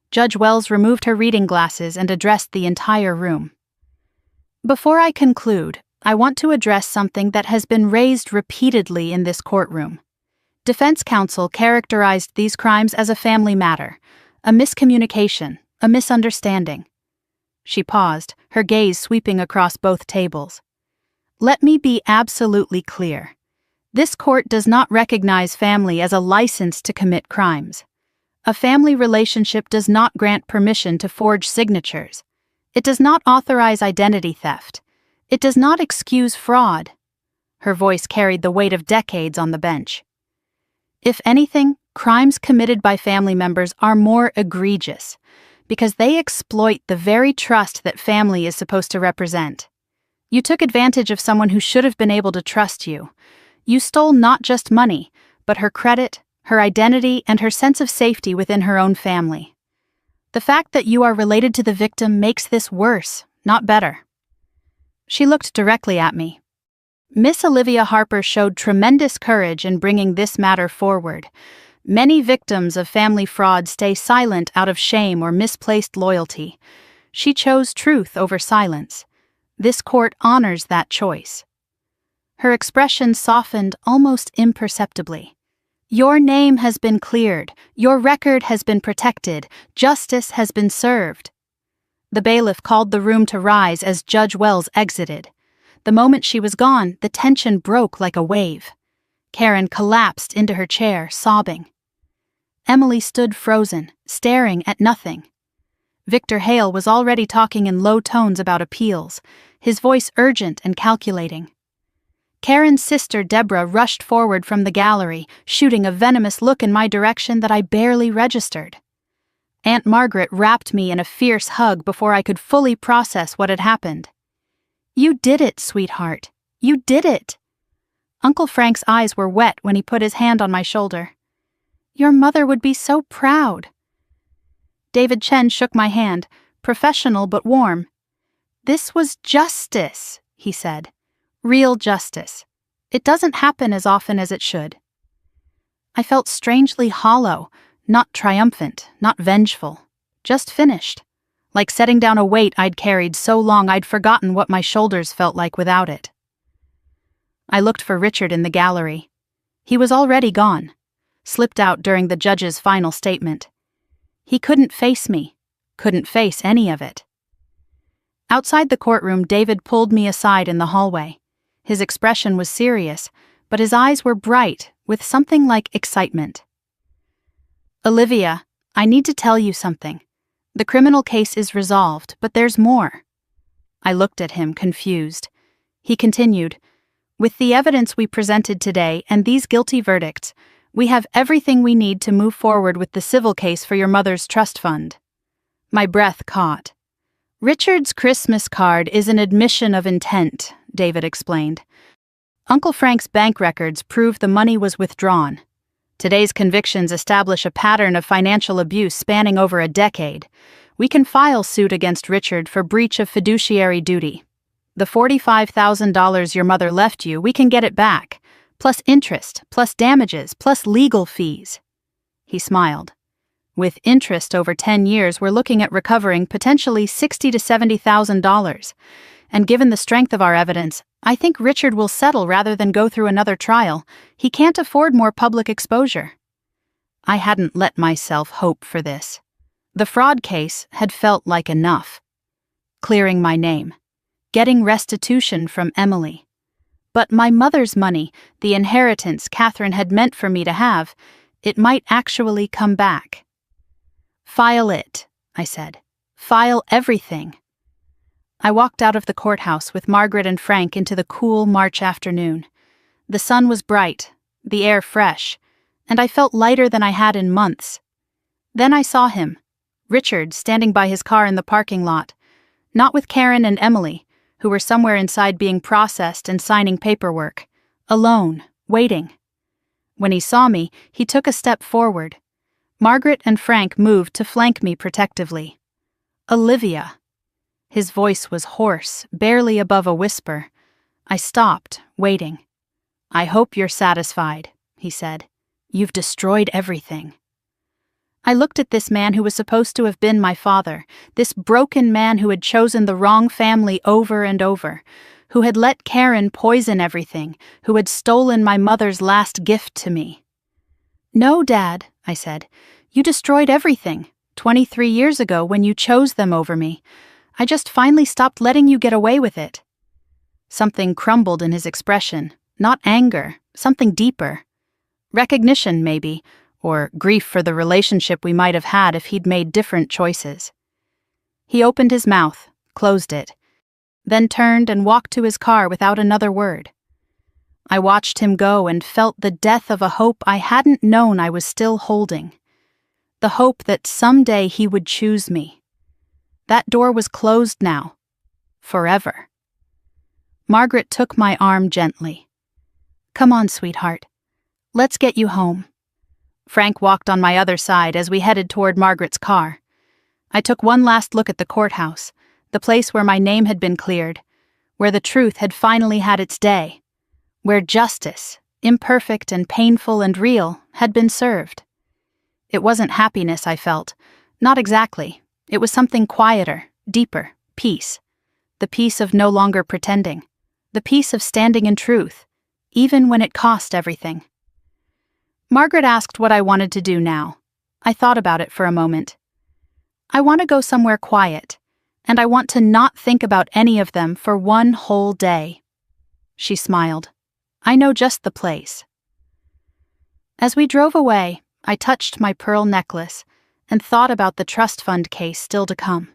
Judge Wells removed her reading glasses and addressed the entire room. Before I conclude, I want to address something that has been raised repeatedly in this courtroom. Defense counsel characterized these crimes as a family matter, a miscommunication, a misunderstanding. She paused, her gaze sweeping across both tables. Let me be absolutely clear. This court does not recognize family as a license to commit crimes. A family relationship does not grant permission to forge signatures. It does not authorize identity theft. It does not excuse fraud. Her voice carried the weight of decades on the bench. If anything, crimes committed by family members are more egregious, because they exploit the very trust that family is supposed to represent. You took advantage of someone who should have been able to trust you. You stole not just money, but her credit, her identity, and her sense of safety within her own family. The fact that you are related to the victim makes this worse, not better. She looked directly at me. Miss Olivia Harper showed tremendous courage in bringing this matter forward. Many victims of family fraud stay silent out of shame or misplaced loyalty. She chose truth over silence. This court honors that choice. Her expression softened almost imperceptibly. Your name has been cleared. Your record has been protected. Justice has been served. The bailiff called the room to rise as Judge Wells exited. The moment she was gone, the tension broke like a wave. Karen collapsed into her chair, sobbing. Emily stood frozen, staring at nothing. Victor Hale was already talking in low tones about appeals, his voice urgent and calculating. Karen's sister Deborah rushed forward from the gallery, shooting a venomous look in my direction that I barely registered. Aunt Margaret wrapped me in a fierce hug before I could fully process what had happened. "You did it, sweetheart. You did it." Uncle Frank's eyes were wet when he put his hand on my shoulder. "Your mother would be so proud." David Chen shook my hand, professional but warm. "This was justice," he said. "Real justice. It doesn't happen as often as it should." I felt strangely hollow, not triumphant, not vengeful, just finished, like setting down a weight I'd carried so long I'd forgotten what my shoulders felt like without it. I looked for Richard in the gallery. He was already gone, slipped out during the judge's final statement. He couldn't face me, couldn't face any of it. Outside the courtroom, David pulled me aside in the hallway. His expression was serious, but his eyes were bright, with something like excitement. "Olivia, I need to tell you something. The criminal case is resolved, but there's more." I looked at him, confused. He continued, "With the evidence we presented today and these guilty verdicts, we have everything we need to move forward with the civil case for your mother's trust fund." My breath caught. "Richard's Christmas card is an admission of intent," David explained. "Uncle Frank's bank records prove the money was withdrawn. Today's convictions establish a pattern of financial abuse spanning over a decade. We can file suit against Richard for breach of fiduciary duty. The $45,000 your mother left you, we can get it back, plus interest, plus damages, plus legal fees." He smiled. "With interest over 10 years, we're looking at recovering potentially $60,000 to $70,000. And given the strength of our evidence, I think Richard will settle rather than go through another trial. He can't afford more public exposure." I hadn't let myself hope for this. The fraud case had felt like enough. Clearing my name. Getting restitution from Emily. But my mother's money, the inheritance Catherine had meant for me to have, it might actually come back. "File it," I said. "File everything." I walked out of the courthouse with Margaret and Frank into the cool March afternoon. The sun was bright, the air fresh, and I felt lighter than I had in months. Then I saw him, Richard, standing by his car in the parking lot, not with Karen and Emily, who were somewhere inside being processed and signing paperwork, alone, waiting. When he saw me, he took a step forward. Margaret and Frank moved to flank me protectively. "Olivia." His voice was hoarse, barely above a whisper. I stopped, waiting. "I hope you're satisfied," he said. "You've destroyed everything." I looked at this man who was supposed to have been my father, this broken man who had chosen the wrong family over and over, who had let Karen poison everything, who had stolen my mother's last gift to me. "No, Dad," I said. "You destroyed everything, 23 years ago when you chose them over me. I just finally stopped letting you get away with it." Something crumbled in his expression, not anger, something deeper. Recognition, maybe, or grief for the relationship we might have had if he'd made different choices. He opened his mouth, closed it, then turned and walked to his car without another word. I watched him go and felt the death of a hope I hadn't known I was still holding. The hope that someday he would choose me. That door was closed now. Forever. Margaret took my arm gently. "Come on, sweetheart. Let's get you home." Frank walked on my other side as we headed toward Margaret's car. I took one last look at the courthouse, the place where my name had been cleared, where the truth had finally had its day, where justice, imperfect and painful and real, had been served. It wasn't happiness I felt, not exactly. It was something quieter, deeper, peace. The peace of no longer pretending. The peace of standing in truth, even when it cost everything. Margaret asked what I wanted to do now. I thought about it for a moment. "I want to go somewhere quiet. and I want to not think about any of them for one whole day." She smiled. "I know just the place." As we drove away, I touched my pearl necklace and thought about the trust fund case still to come.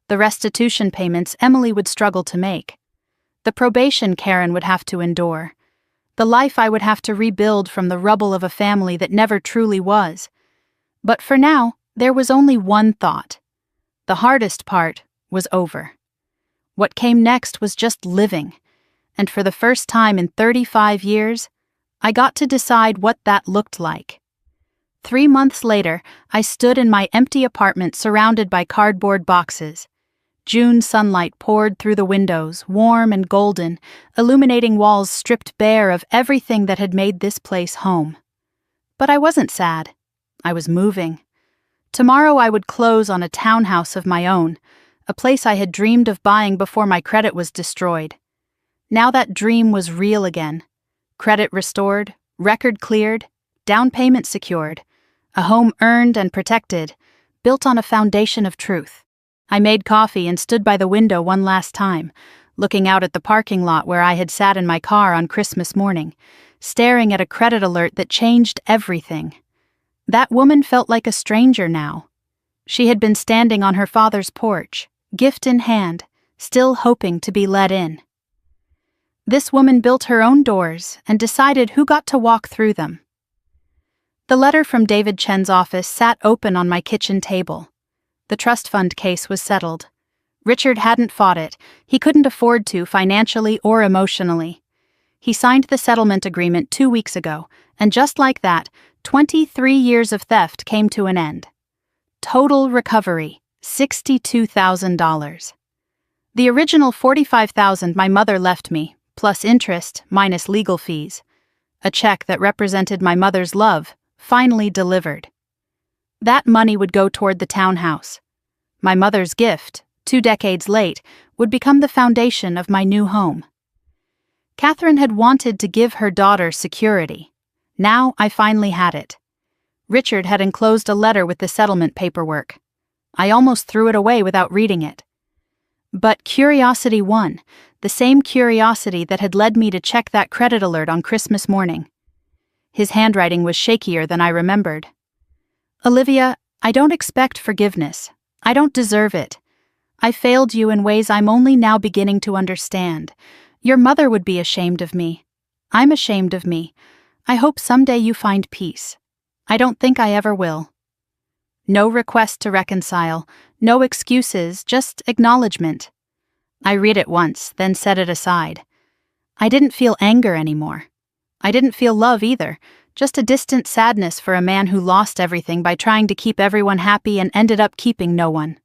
The restitution payments Emily would struggle to make. The probation Karen would have to endure. The life I would have to rebuild from the rubble of a family that never truly was. But for now, there was only one thought. The hardest part was over. What came next was just living, and for the first time in 35 years, I got to decide what that looked like. 3 months later, I stood in my empty apartment surrounded by cardboard boxes. June sunlight poured through the windows, warm and golden, illuminating walls stripped bare of everything that had made this place home. But I wasn't sad. I was moving. Tomorrow I would close on a townhouse of my own, a place I had dreamed of buying before my credit was destroyed. Now that dream was real again. Credit restored, record cleared, down payment secured, a home earned and protected, built on a foundation of truth. I made coffee and stood by the window one last time, looking out at the parking lot where I had sat in my car on Christmas morning, staring at a credit alert that changed everything. That woman felt like a stranger now. She had been standing on her father's porch, gift in hand, still hoping to be let in. This woman built her own doors and decided who got to walk through them. The letter from David Chen's office sat open on my kitchen table. The trust fund case was settled. Richard hadn't fought it. He couldn't afford to financially or emotionally. He signed the settlement agreement 2 weeks ago, and just like that, 23 years of theft came to an end. Total recovery, $62,000. The original $45,000 my mother left me, plus interest, minus legal fees. A check that represented my mother's love, finally delivered. That money would go toward the townhouse. My mother's gift, 2 decades late, would become the foundation of my new home. Catherine had wanted to give her daughter security. Now I finally had it. Richard had enclosed a letter with the settlement paperwork. I almost threw it away without reading it. But curiosity won, the same curiosity that had led me to check that credit alert on Christmas morning. His handwriting was shakier than I remembered. "Olivia, I don't expect forgiveness. I don't deserve it. I failed you in ways I'm only now beginning to understand. Your mother would be ashamed of me. I'm ashamed of me. I hope someday you find peace. I don't think I ever will." No request to reconcile, no excuses, just acknowledgement. I read it once, then set it aside. I didn't feel anger anymore. I didn't feel love either, just a distant sadness for a man who lost everything by trying to keep everyone happy and ended up keeping no one.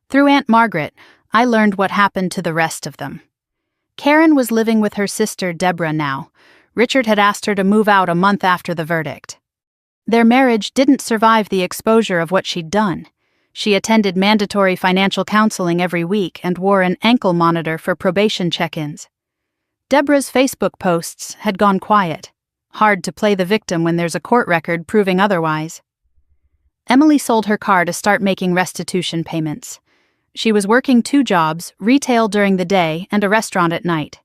Through Aunt Margaret, I learned what happened to the rest of them. Karen was living with her sister Deborah now. Richard had asked her to move out a month after the verdict. Their marriage didn't survive the exposure of what she'd done. She attended mandatory financial counseling every week and wore an ankle monitor for probation check-ins. Deborah's Facebook posts had gone quiet. Hard to play the victim when there's a court record proving otherwise. Emily sold her car to start making restitution payments. She was working 2 jobs, retail during the day and a restaurant at night.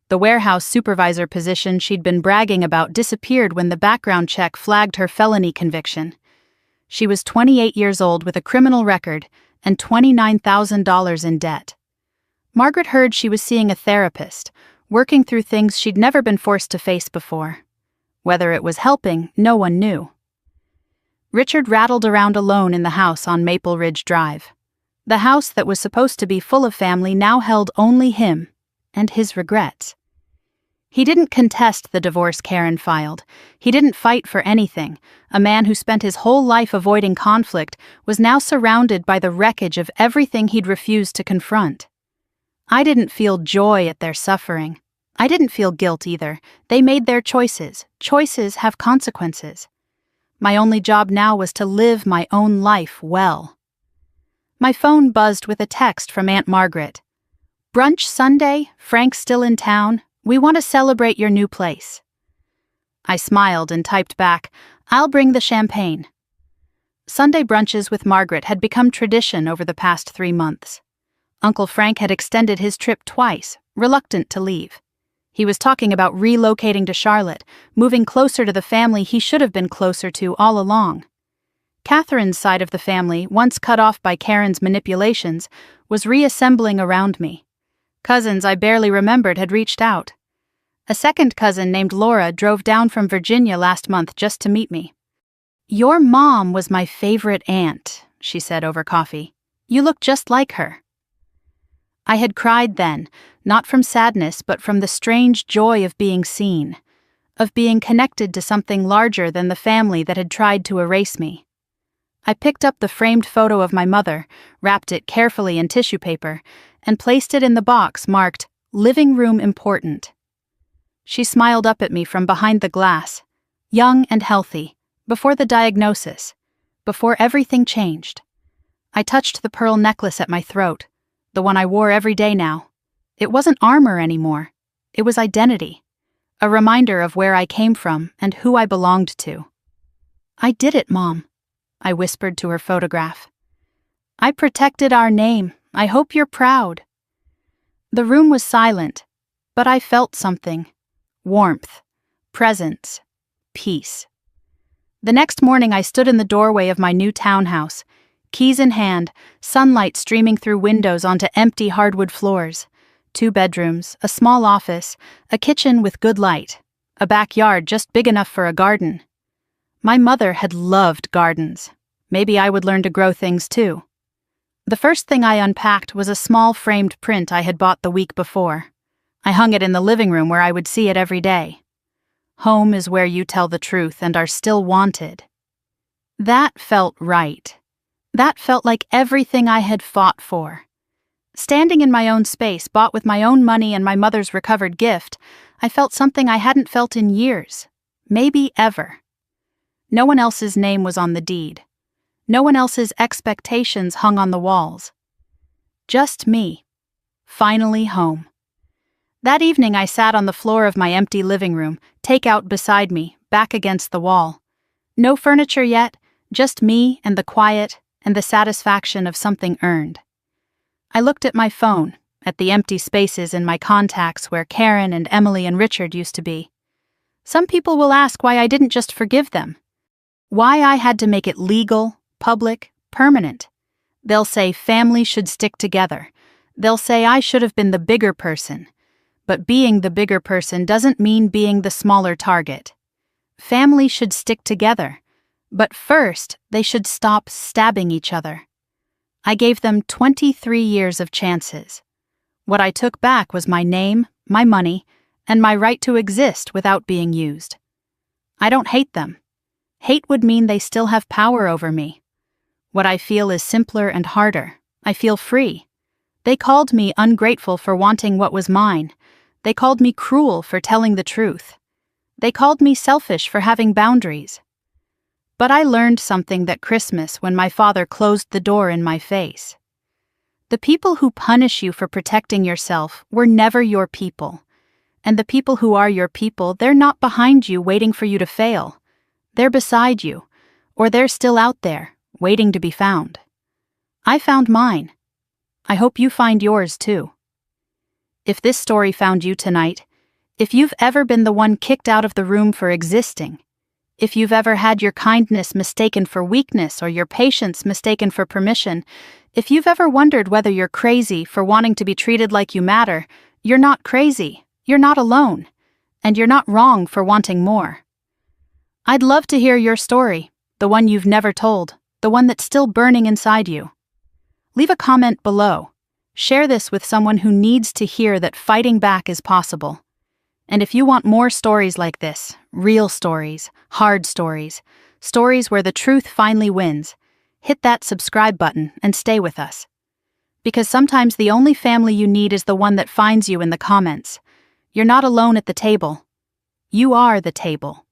The warehouse supervisor position she'd been bragging about disappeared when the background check flagged her felony conviction. She was 28 years old with a criminal record and $29,000 in debt. Margaret heard she was seeing a therapist, working through things she'd never been forced to face before. Whether it was helping, no one knew. Richard rattled around alone in the house on Maple Ridge Drive. The house that was supposed to be full of family now held only him and his regrets. He didn't contest the divorce Karen filed. He didn't fight for anything. A man who spent his whole life avoiding conflict was now surrounded by the wreckage of everything he'd refused to confront. I didn't feel joy at their suffering. I didn't feel guilt either. They made their choices. Choices have consequences. My only job now was to live my own life well. My phone buzzed with a text from Aunt Margaret. "Brunch Sunday? Frank's still in town? We want to celebrate your new place." I smiled and typed back, "I'll bring the champagne." Sunday brunches with Margaret had become tradition over the past 3 months. Uncle Frank had extended his trip twice, reluctant to leave. He was talking about relocating to Charlotte, moving closer to the family he should have been closer to all along. Catherine's side of the family, once cut off by Karen's manipulations, was reassembling around me. Cousins I barely remembered had reached out. A second cousin named Laura drove down from Virginia last month just to meet me. "Your mom was my favorite aunt," she said over coffee. "You look just like her." I had cried then, not from sadness but from the strange joy of being seen, of being connected to something larger than the family that had tried to erase me. I picked up the framed photo of my mother, wrapped it carefully in tissue paper, and placed it in the box marked "Living Room Important." She smiled up at me from behind the glass, young and healthy, before the diagnosis, before everything changed. I touched the pearl necklace at my throat, the one I wore every day now. It wasn't armor anymore. It was identity, a reminder of where I came from and who I belonged to. "I did it, Mom," I whispered to her photograph. "I protected our name. I hope you're proud." The room was silent, but I felt something. Warmth, presence, peace. The next morning I stood in the doorway of my new townhouse, keys in hand, sunlight streaming through windows onto empty hardwood floors. 2 bedrooms, a small office, a kitchen with good light, a backyard just big enough for a garden. My mother had loved gardens. Maybe I would learn to grow things too. The first thing I unpacked was a small framed print I had bought the week before. I hung it in the living room where I would see it every day. "Home is where you tell the truth and are still wanted." That felt right. That felt like everything I had fought for. Standing in my own space, bought with my own money and my mother's recovered gift, I felt something I hadn't felt in years, maybe ever. No one else's name was on the deed. No one else's expectations hung on the walls. Just me, finally home. That evening I sat on the floor of my empty living room, takeout beside me, back against the wall. No furniture yet, just me and the quiet and the satisfaction of something earned. I looked at my phone, at the empty spaces in my contacts where Karen and Emily and Richard used to be. Some people will ask why I didn't just forgive them. Why I had to make it legal, public, permanent. They'll say family should stick together. They'll say I should have been the bigger person. But being the bigger person doesn't mean being the smaller target. Family should stick together. But first, they should stop stabbing each other. I gave them 23 years of chances. What I took back was my name, my money, and my right to exist without being used. I don't hate them. Hate would mean they still have power over me. What I feel is simpler and harder. I feel free. They called me ungrateful for wanting what was mine. They called me cruel for telling the truth. They called me selfish for having boundaries. But I learned something that Christmas when my father closed the door in my face. The people who punish you for protecting yourself were never your people. And the people who are your people, they're not behind you waiting for you to fail. They're beside you, or they're still out there, waiting to be found. I found mine. I hope you find yours too. If this story found you tonight, if you've ever been the one kicked out of the room for existing, if you've ever had your kindness mistaken for weakness or your patience mistaken for permission, if you've ever wondered whether you're crazy for wanting to be treated like you matter, you're not crazy, you're not alone, and you're not wrong for wanting more. I'd love to hear your story, the one you've never told, the one that's still burning inside you. Leave a comment below. Share this with someone who needs to hear that fighting back is possible. And if you want more stories like this, real stories, hard stories, stories where the truth finally wins, hit that subscribe button and stay with us. Because sometimes the only family you need is the one that finds you in the comments. You're not alone at the table. You are the table.